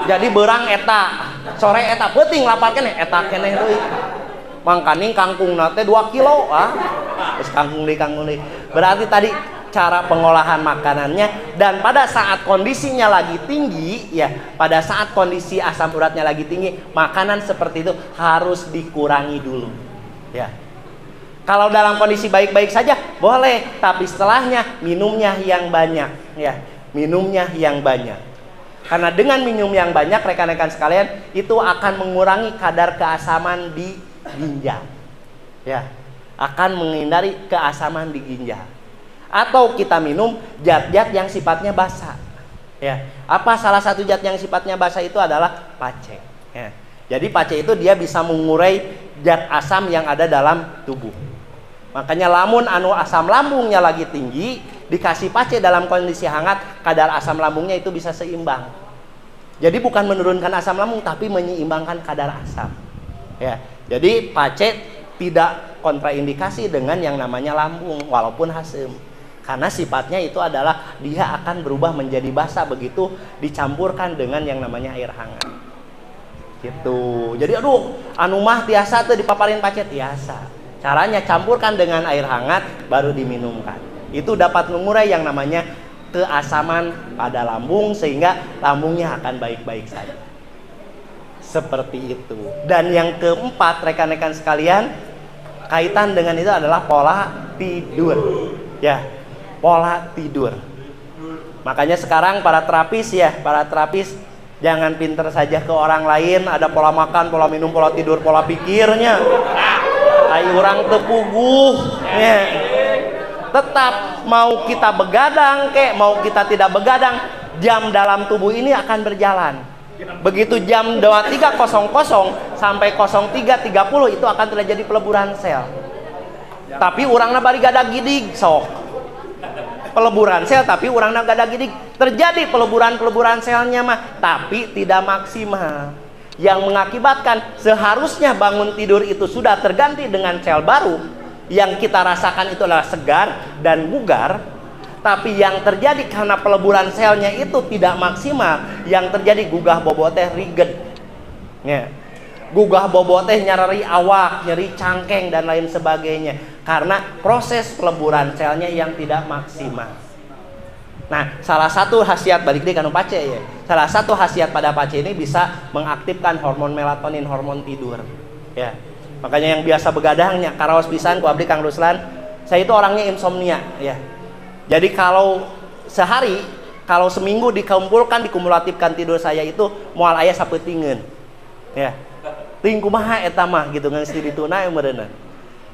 Jadi berang eta sore eta penting lapar keneh eta keneh deui mangkaning kangkung nate 2 kilo terus kangkung deui berarti tadi cara pengolahan makanannya. Dan pada saat kondisinya lagi tinggi ya, pada saat kondisi asam uratnya lagi tinggi, makanan seperti itu harus dikurangi dulu ya. Kalau dalam kondisi baik-baik saja boleh, tapi setelahnya minumnya yang banyak ya, minumnya yang banyak. Karena dengan minum yang banyak rekan-rekan sekalian itu akan mengurangi kadar keasaman di ginjal. Ya, akan menghindari keasaman di ginjal. Atau kita minum zat-zat yang sifatnya basa. Ya, apa salah satu zat yang sifatnya basa itu adalah pace. Ya. Jadi pace itu dia bisa mengurai zat asam yang ada dalam tubuh. Makanya lamun anu asam lambungnya lagi tinggi, dikasih pace dalam kondisi hangat, kadar asam lambungnya itu bisa seimbang. Jadi bukan menurunkan asam lambung, tapi menyeimbangkan kadar asam. Ya, jadi pace tidak kontraindikasi dengan yang namanya lambung, walaupun asam. Karena sifatnya itu adalah dia akan berubah menjadi basa begitu dicampurkan dengan yang namanya air hangat. Gitu. Jadi aduh, anu mah tiasa tuh dipaparin pace tiasa. Caranya campurkan dengan air hangat baru diminumkan. Itu dapat mengurai yang namanya keasaman pada lambung sehingga lambungnya akan baik-baik saja. Seperti itu. Dan yang keempat rekan-rekan sekalian, kaitan dengan itu adalah pola tidur. Ya, pola tidur. Makanya sekarang para terapis ya, para terapis jangan pinter saja ke orang lain, ada pola makan, pola minum, pola tidur, pola pikirnya. Ayo orang tepuguh ya. Tetap mau kita begadang kek, mau kita tidak begadang, jam dalam tubuh ini akan berjalan. Begitu jam 23.00 sampai 03.30 itu akan terjadi peleburan sel. Tapi urangna bari gadag gidig sok. Peleburan sel tapi urangna gadag gidig. Terjadi peleburan selnya mah, tapi tidak maksimal. Yang mengakibatkan seharusnya bangun tidur itu sudah terganti dengan sel baru, yang kita rasakan itu adalah segar dan bugar. Tapi yang terjadi karena peleburan selnya itu tidak maksimal, yang terjadi gugah bobot teh riget ya. Gugah bobot teh nyeri awak, nyeri cangkeng dan lain sebagainya, karena proses peleburan selnya yang tidak maksimal. Nah, salah satu khasiat balik deh kanu pace ya. Salah satu khasiat pada pace ini bisa mengaktifkan hormon melatonin, hormon tidur. Ya. Makanya yang biasa begadangnya karaos pisan ku abdi Kang Ruslan, saya itu orangnya insomnia ya. Jadi kalau sehari, kalau seminggu dikumulatifkan tidur saya itu moal aya sapeutingeun. Ya. Ting kumaha eta mah gitu ngan istri dituna meureunna.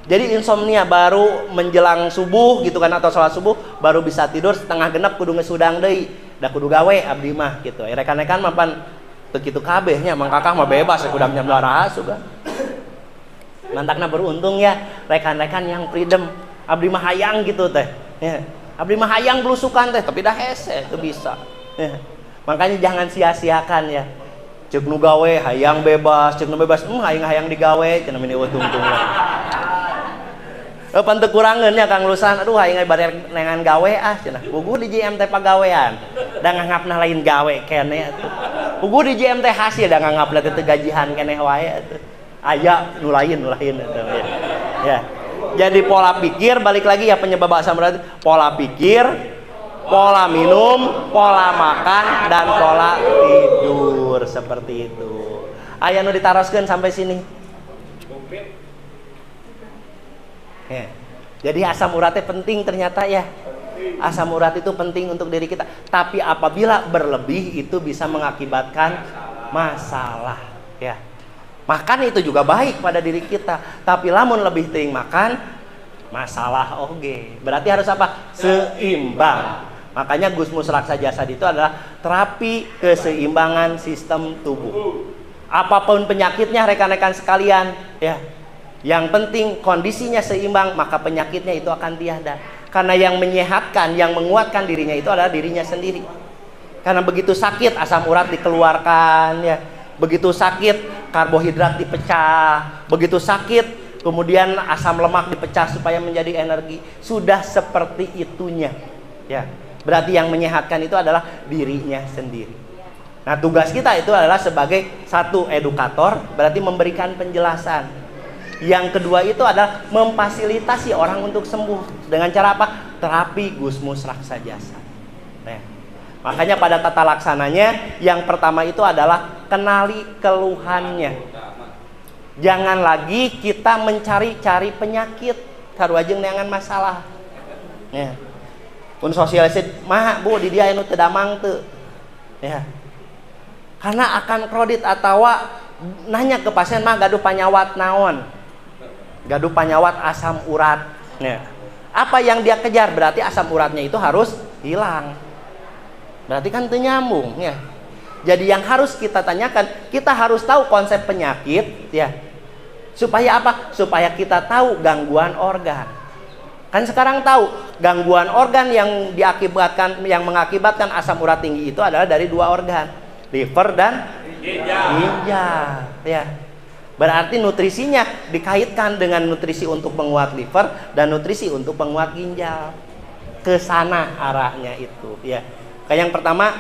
Jadi insomnia baru menjelang subuh gitu kan, atau sholat subuh baru bisa tidur, setengah genep kudu ngesudang deui, da kudu gawe abdi mah gitu. Rekan-rekan mah pan teu kitu kabeh nya, Mang Kakak mah bebas kudang jam 12 juga. Mantakna beruntung ya rekan-rekan yang freedom, abdi mah hayang gitu teh. Ya. Abdi mah hayang belusukan teh, tapi dah hese teu bisa. Ya. Makanya jangan sia-siakan ya. Ceuk nu gawe hayang bebas, ceuk nu bebas hayang digawe cenah mini untung-untung. Pan teu kurangeunnya Kang Lusan, aduh aing bari nengan gawe cenah. Puguh di JMT pagawean, da nganggapna lain gawe keneh atuh. Puguh di JMT hasil da nganggapna teu gajihan keneh wae atuh. Aya nu lain atuh ya. Jadi pola pikir balik lagi ya penyebab asam urat, pola pikir, pola minum, pola makan dan pola tidur seperti itu. Aya nu ditaroskeun sampai sini. Ya. Jadi asam uratnya penting ternyata ya. Asam urat itu penting untuk diri kita. Tapi apabila berlebih itu bisa mengakibatkan masalah. Ya. Makan itu juga baik pada diri kita. Tapi lamun lebih teuing makan, masalah oge. Berarti harus apa? Seimbang. Makanya Gusmus Raksa Jasad itu adalah terapi keseimbangan sistem tubuh. Apapun penyakitnya rekan-rekan sekalian, ya. Yang penting kondisinya seimbang, maka penyakitnya itu akan tiada. Karena yang menyehatkan, yang menguatkan dirinya itu adalah dirinya sendiri. Karena begitu sakit asam urat dikeluarkan, ya. Begitu sakit karbohidrat dipecah, begitu sakit kemudian asam lemak dipecah supaya menjadi energi. Sudah seperti itunya, ya. Berarti yang menyehatkan itu adalah dirinya sendiri. Nah, tugas kita itu adalah sebagai satu edukator, berarti memberikan penjelasan. Yang kedua itu adalah memfasilitasi orang untuk sembuh dengan cara apa? Terapi Gusmus Raksa Jasad. Nah, makanya pada tata laksananya yang pertama itu adalah kenali keluhannya. Jangan lagi kita mencari-cari penyakit karuajeng neangan masalah. Ya. Pun sosialisasi mah Bu di dia anu teu damang teu. Ya. Karena akan kredit atawa nanya ke pasien mah gaduh panyawat naon. Gaduh panyawat asam urat. Ya. Apa yang dia kejar? Berarti asam uratnya itu harus hilang. Berarti kan itu nyambung, ya. Jadi yang harus kita tanyakan, kita harus tahu konsep penyakit, ya. Supaya apa? Supaya kita tahu gangguan organ. Kan sekarang tahu gangguan organ yang mengakibatkan asam urat tinggi itu adalah dari dua organ, liver dan ginjal, ya. Berarti nutrisinya dikaitkan dengan nutrisi untuk penguat liver dan nutrisi untuk penguat ginjal. Ke sana arahnya itu, ya. Kayak yang pertama,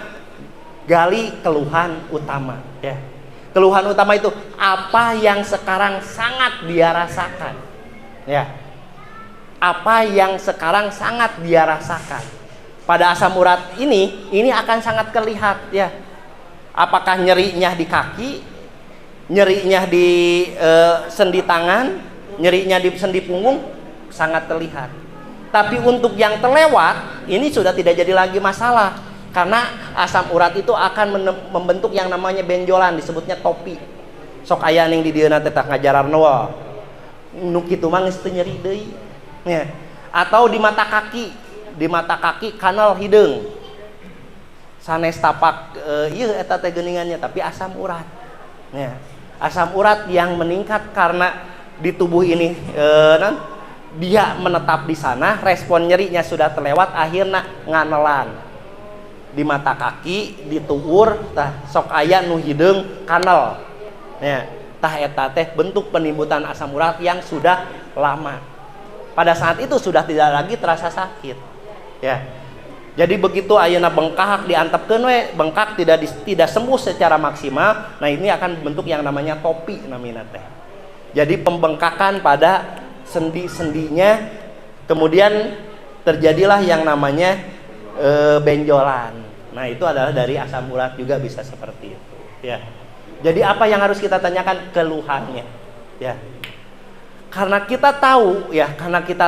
gali keluhan utama, ya. Keluhan utama itu apa yang sekarang sangat dia rasakan, ya. Apa yang sekarang sangat dia rasakan. Pada asam urat ini akan sangat terlihat, ya. Apakah nyerinya di kaki, nyerinya di sendi tangan, nyerinya di sendi punggung, sangat terlihat. Tapi untuk yang terlewat, ini sudah tidak jadi lagi masalah. Karena asam urat itu akan membentuk yang namanya benjolan, disebutnya topi. Sok aya ning di dieuna teh tak ngajararna wa. Nu kitu mah geus teu nyeri deui. Ya. Atau di mata kaki kanal hideung. Sanes tapak ieu eta teh geuningannya, tapi asam urat. Ya. Asam urat yang meningkat karena di tubuh ini dia menetap di sana, respon nyerinya sudah terlewat, akhirnya nganelan di mata kaki, di tuur, tah sok aya nu hideung kanal. Ya, tah eta teh bentuk penimbunan asam urat yang sudah lama. Pada saat itu sudah tidak lagi terasa sakit. Ya. Jadi begitu ayeuna bengkak diantepkeun we, bengkak tidak sembuh secara maksimal, nah ini akan bentuk yang namanya topi namina teh. Jadi pembengkakan pada sendi-sendinya, kemudian terjadilah yang namanya benjolan. Nah, itu adalah dari asam urat juga bisa seperti itu, ya. Jadi apa yang harus kita tanyakan? Keluhannya, ya. Karena kita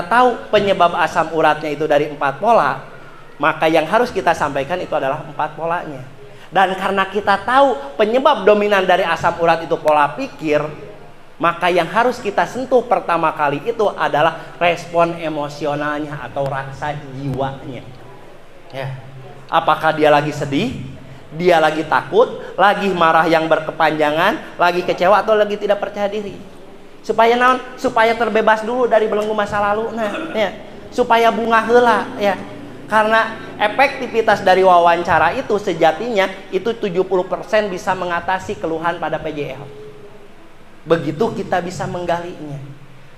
tahu penyebab asam uratnya itu dari 4 pola, maka yang harus kita sampaikan itu adalah 4 polanya. Dan karena kita tahu penyebab dominan dari asam urat itu pola pikir, maka yang harus kita sentuh pertama kali itu adalah respon emosionalnya atau rasa jiwanya. Ya. Apakah dia lagi sedih, dia lagi takut, lagi marah yang berkepanjangan, lagi kecewa, atau lagi tidak percaya diri? Supaya naon? Supaya terbebas dulu dari belenggu masa lalu. Nah, ya. Supaya bunga heula, ya. Karena efektivitas dari wawancara itu sejatinya itu 70% bisa mengatasi keluhan pada PJL. Begitu kita bisa menggalinya.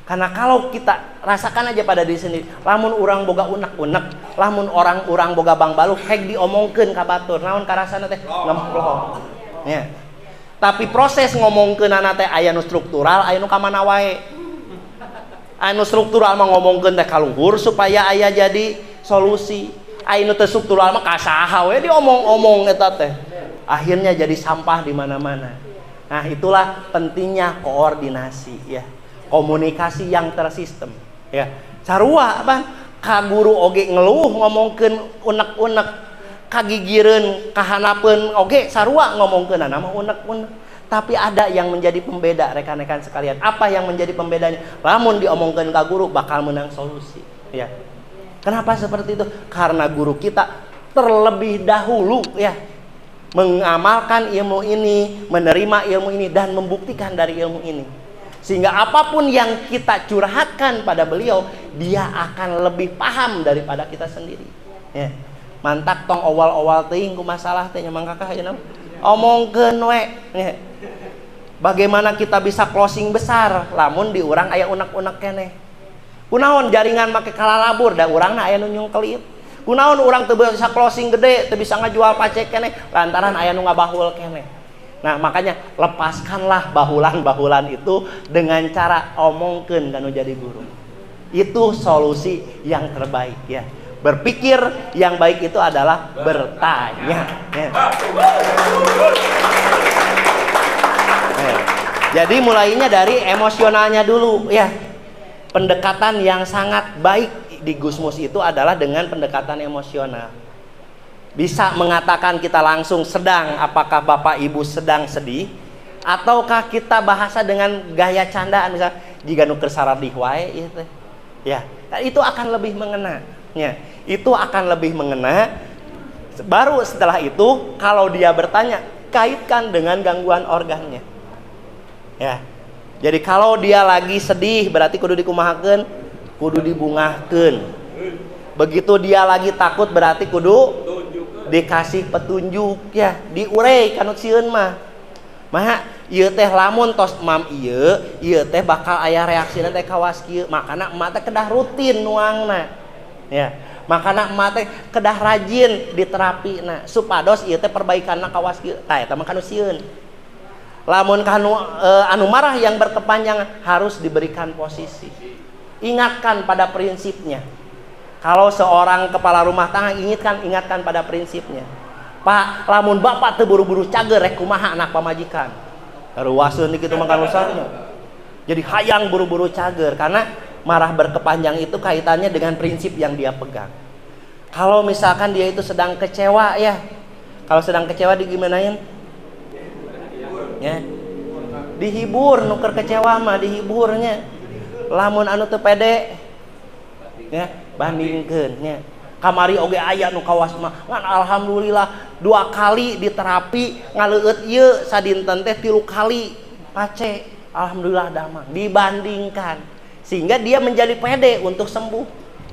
Karena kalau kita rasakan aja pada diri sendiri, lamun orang boga unek-unek, lamun orang boga bang balu, hek diomongkeun ka batur, naon karasana teh ngemplok. Ya. Tapi proses ngomongkeun teh aya nu struktural, aya nu ka mana wae. Anu struktural mah ngomongkeun teh ka luhur supaya aya jadi solusi. Aya nu teu struktural mah kasaha we diomong-omong eta teh. Akhirnya jadi sampah di mana-mana. Nah, itulah pentingnya koordinasi ya. Komunikasi yang tersistem ya. Sarua apa? Ka guru oge ngeluh ngomongkeun unek-unek, kagigireun kahanapeun oge sarua ngomongkeun nama unek-unek. Tapi ada yang menjadi pembeda rekan-rekan sekalian. Apa yang menjadi pembedanya? Lamun diomongkeun ka guru bakal menang solusi ya. Kenapa seperti itu? Karena guru kita terlebih dahulu ya mengamalkan ilmu ini, menerima ilmu ini dan membuktikan dari ilmu ini. Sehingga apapun yang kita curhatkan pada beliau, dia akan lebih paham daripada kita sendiri. Ya. Mantak tong awal-awal teuing ku masalah teh nya Mang Kakak ya omongkeun we. Ya. Bagaimana kita bisa closing besar lamun di urang aya unek-unek keneh. Kunaon jaringan make kalalabur da urangna aya nu nyungkelit. Kunaon urang teu bisa closing gede, teu bisa ngajual pacek keneh lantaran aya nu ngabahul keneh. Nah, makanya lepaskanlah bahulan-bahulan itu dengan cara omongkeun kanu jadi guru. Itu solusi yang terbaik ya. Berpikir yang baik itu adalah bertanya. Ya. Jadi mulainya dari emosionalnya dulu ya. Pendekatan yang sangat baik di Gusmus itu adalah dengan pendekatan emosional. Bisa mengatakan kita langsung sedang, apakah Bapak Ibu sedang sedih, ataukah kita bahasa dengan gaya candaan, misalnya jika nuker saradih wae gitu. Ya, itu akan lebih mengena. Ya, itu akan lebih mengena. Baru setelah itu, kalau dia bertanya, kaitkan dengan gangguan organnya. Ya, jadi kalau dia lagi sedih, berarti kudu dikumahakeun, kudu dibungahkeun. Begitu dia lagi takut, berarti kudu dikasih petunjuk ya, diurei kanu sieun mah. Mah ieu teh lamun tos mam ieu teh bakal aya reaksina teh kawas kieu. Makana emak teh kedah rutin nuangna. Ya, makana emak teh kedah rajin di terapina supados ieu teh perbaikanna kawas kieu. Tah eta mah kanu sieun. Lamun kanu anu marah yang berkepanjangan harus diberikan posisi. Ingatkan pada prinsipnya. Kalau seorang kepala rumah tangga ingatkan pada prinsipnya. Pak, lamun bapak teu buru-buru cager rek kumaha anak pamajikan. Ruwaseun kitu mah usahanya. Jadi hayang buru-buru cager karena marah berkepanjang itu kaitannya dengan prinsip yang dia pegang. Kalau misalkan dia itu sedang kecewa ya. Kalau sedang kecewa digimanain? Ya. Dihibur nuker kecewa mah dihiburnya. Lamun anu teu pede ya bandingkeun nya. Kamari oge aya nu kawas mah ngan alhamdulillah 2 kali diterapi ngaleueut ieu sadinten teh 3 kali pace alhamdulillah damang dibandingkan sehingga dia menjadi pede untuk sembuh.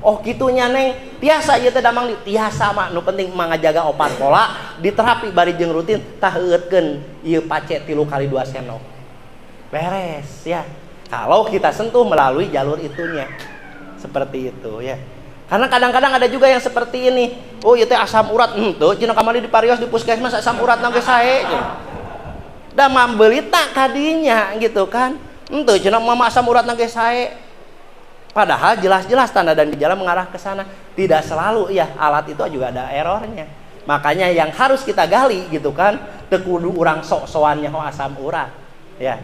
Oh kitunya neng tiasa ieu teh damang tiasa mah nu penting mah ngajaga opat pola diterapi bari jeung rutin tah eueutkeun ieu pace 3 kali 2 sendok beres ya. Kalau kita sentuh melalui jalur itunya seperti itu ya. Karena kadang-kadang ada juga yang seperti ini. Oh ieu teh asam urat henteu cenah kamari di parios di puskesmas asam urat nang geus sae. Da mambeulita kadinya gitu kan. Henteu cenah mama asam urat nang geus sae. Padahal jelas-jelas tanda dan gejala mengarah ke sana. Tidak selalu ya, alat itu juga ada errornya. Makanya yang harus kita gali gitu kan, teu kudu urang sok-sokan nyaho asam urat ya.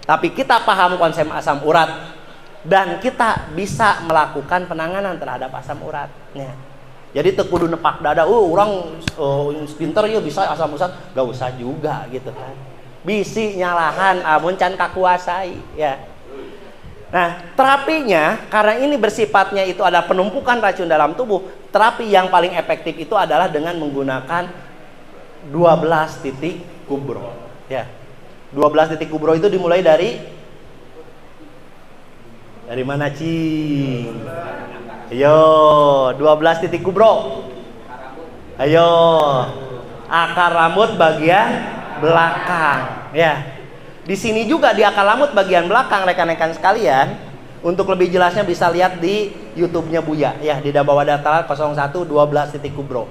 Tapi kita paham konsep asam urat dan kita bisa melakukan penanganan terhadap asam urat. Ya. Jadi teu kudu nepak dada, urang pinter ya bisa asam urat, gak usah juga gitu kan. Bisi nyalahan amun can kakuasai ya. Nah, terapinya karena ini bersifatnya itu ada penumpukan racun dalam tubuh, terapi yang paling efektif itu adalah dengan menggunakan 12 titik kubro. Ya. 12 titik kubro itu dimulai dari mana cing? Ayo, 12 titik kubro. Ayo, akar rambut bagian belakang. Ya, di sini juga di akar rambut bagian belakang rekan-rekan sekalian, Untuk lebih jelasnya bisa lihat di YouTube-nya Buya ya, di bawah data 0112.kubro.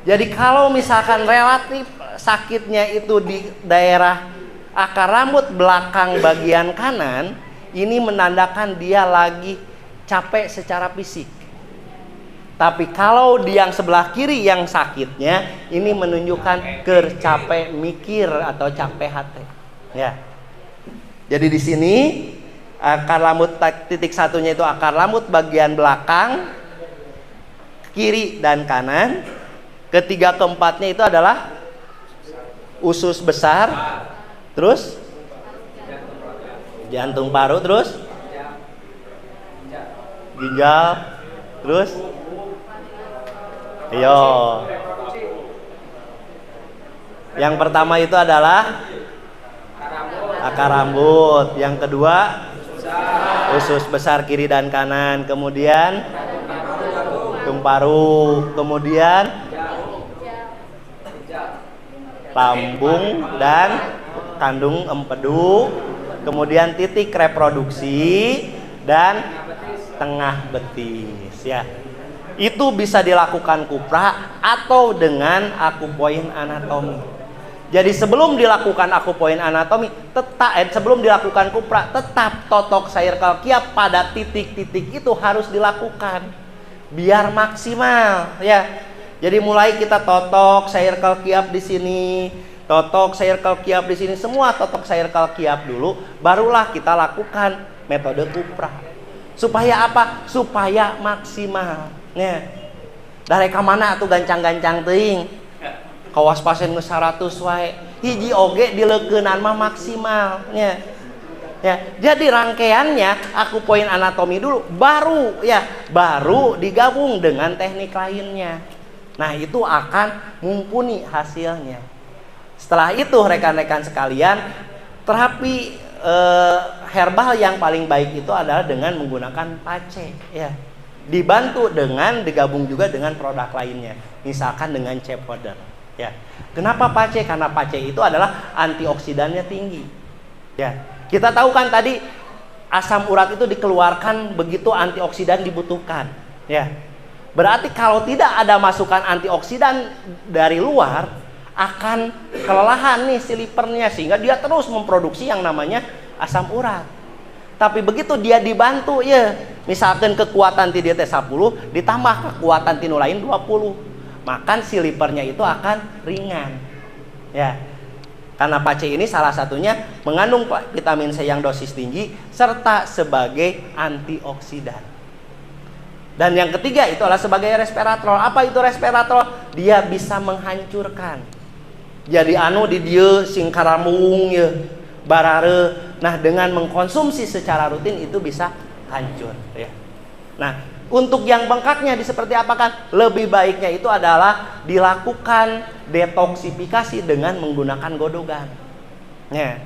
Jadi kalau misalkan relatif sakitnya itu di daerah akar rambut belakang bagian kanan, ini menandakan dia lagi capek secara fisik. Tapi kalau di yang sebelah kiri yang sakitnya, ini menunjukkan capek mikir atau capek hati. Ya. Jadi di sini akar rambut titik satunya itu akar rambut bagian belakang, kiri dan kanan. Ketiga keempatnya itu adalah usus besar, terus jantung paru, terus ginjal, terus ayo. Yang pertama itu adalah akar rambut, yang kedua usus besar kiri dan kanan, kemudian jantung paru, kemudian lambung dan kandung empedu, kemudian titik reproduksi dan tengah betis ya. Itu bisa dilakukan kupra atau dengan akupoin anatomi. Jadi sebelum dilakukan akupoin anatomi, sebelum dilakukan kupra, tetap totok circle kiap pada titik-titik itu harus dilakukan biar maksimal ya. Jadi mulai kita totok circle kiap di sini, totok circle kiap di sini, semua totok circle kiap dulu, barulah kita lakukan metode kupra. Supaya apa? Supaya maksimal. Nya. Dari ka mana atuh gancang-gancang teuing? Kawas pasien geus 100 wae. Hiji oge dileukeunnan mah maksimal. Nya. Ya, jadi rangkaiannya aku poin anatomi dulu, baru digabung dengan teknik lainnya. Nah, itu akan mumpuni hasilnya. Setelah itu rekan-rekan sekalian, terapi herbal yang paling baik itu adalah dengan menggunakan pace ya. Dibantu dengan digabung juga dengan produk lainnya. Misalkan dengan C powder ya. Kenapa pace? Karena pace itu adalah antioksidannya tinggi. Ya. Kita tahu kan tadi asam urat itu dikeluarkan begitu antioksidan dibutuhkan ya. Berarti kalau tidak ada masukan antioksidan dari luar, akan kelelahan nih si livernya, sehingga dia terus memproduksi yang namanya asam urat. Tapi begitu dia dibantu ya, misalkan kekuatan ti dia 10 ditambah kekuatan tinu lain 20, maka si livernya itu akan ringan. Ya. Karena pace ini salah satunya mengandung vitamin C yang dosis tinggi serta sebagai antioksidan. Dan yang ketiga itu adalah sebagai resveratrol. Apa itu resveratrol? Dia bisa menghancurkan. Jadi di dieu sing karamung ya, barare. Nah, dengan mengkonsumsi secara rutin itu bisa hancur ya. Nah, untuk yang bengkaknya seperti apa kan? Lebih baiknya itu adalah dilakukan detoksifikasi dengan menggunakan godogan. Ya.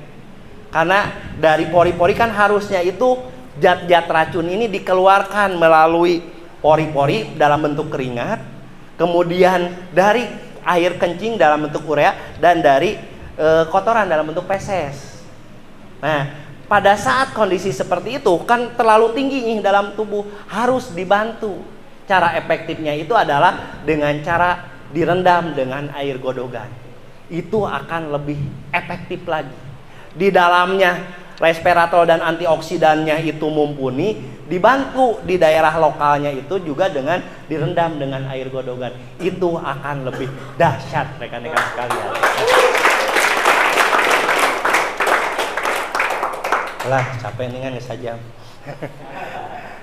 Karena dari pori-pori kan harusnya itu zat-zat racun ini dikeluarkan melalui pori-pori dalam bentuk keringat, kemudian dari air kencing dalam bentuk urea, dan dari kotoran dalam bentuk feses. Nah, pada saat kondisi seperti itu kan terlalu tinggi nih dalam tubuh, harus dibantu. Cara efektifnya itu adalah dengan cara direndam dengan air godogan. Itu akan lebih efektif lagi. Di dalamnya resveratrol dan antioksidannya itu mumpuni, dibantu di daerah lokalnya itu juga dengan direndam dengan air godogan. Itu akan lebih dahsyat rekan-rekan sekalian. Lah, capek nih kan saja.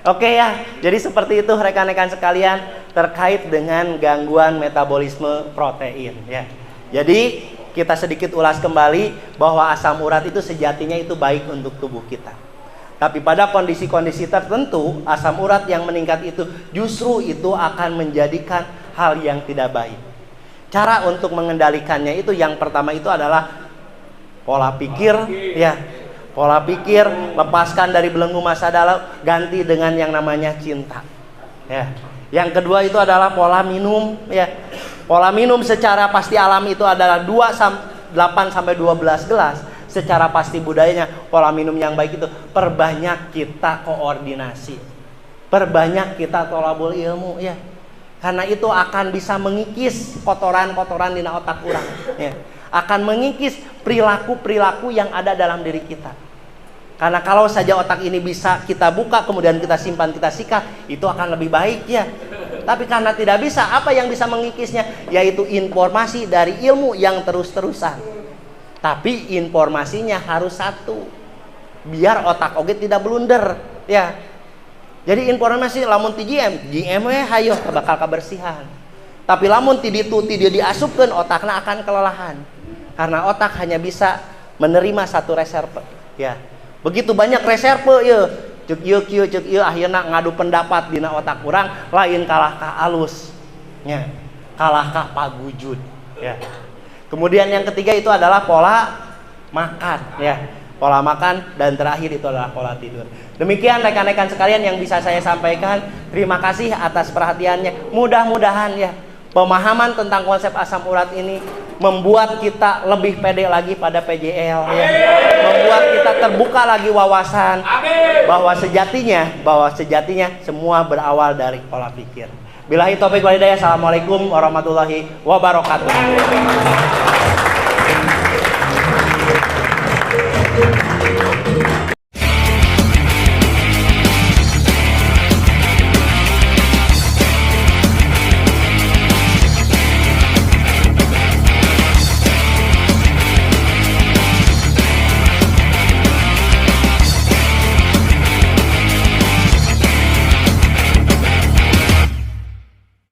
Oke ya, jadi seperti itu rekan-rekan sekalian terkait dengan gangguan metabolisme protein ya. Jadi kita sedikit ulas kembali bahwa asam urat itu sejatinya itu baik untuk tubuh kita. Tapi pada kondisi-kondisi tertentu, asam urat yang meningkat itu justru itu akan menjadikan hal yang tidak baik. Cara untuk mengendalikannya itu yang pertama itu adalah pola pikir ya. Pola pikir, lepaskan dari belenggu masa lalu, ganti dengan yang namanya cinta. Ya. Yang kedua itu adalah pola minum ya. Pola minum secara pasti alami itu adalah 8 sampai 12 gelas secara pasti budayanya pola minum yang baik itu perbanyak kita koordinasi, perbanyak kita tolabul ilmu ya. Karena itu akan bisa mengikis kotoran-kotoran di otak orang ya. Akan mengikis perilaku-perilaku yang ada dalam diri kita. Karena kalau saja otak ini bisa kita buka, kemudian kita simpan, kita sikat, itu akan lebih baik ya. Tapi karena tidak bisa, apa yang bisa mengikisnya? Yaitu informasi dari ilmu yang terus-terusan. Tapi informasinya harus satu, biar otak oge tidak blunder ya. Jadi informasi lamun ti GM we hayo bakal kebersihan. Tapi lamun ti ditu ti dia diasupkeun, otakna akan kelelahan. Karena otak hanya bisa menerima satu reserve ya. Begitu banyak reserve ya. Cuk ieu cuk ieu akhirna ngadu pendapat dina otak urang lain kalah ka alus. Ya. Kalah ka pagujud ya. Kemudian yang ketiga itu adalah pola makan ya. Pola makan, dan terakhir itu adalah pola tidur. Demikian rekan-rekan sekalian yang bisa saya sampaikan. Terima kasih atas perhatiannya. Mudah-mudahan ya pemahaman tentang konsep asam urat ini membuat kita lebih pede lagi pada PJL ya. Membuat kita terbuka lagi wawasan bahwa sejatinya semua berawal dari pola pikir. Billahi taufiq wal hidayah. Assalamualaikum warahmatullahi wabarakatuh.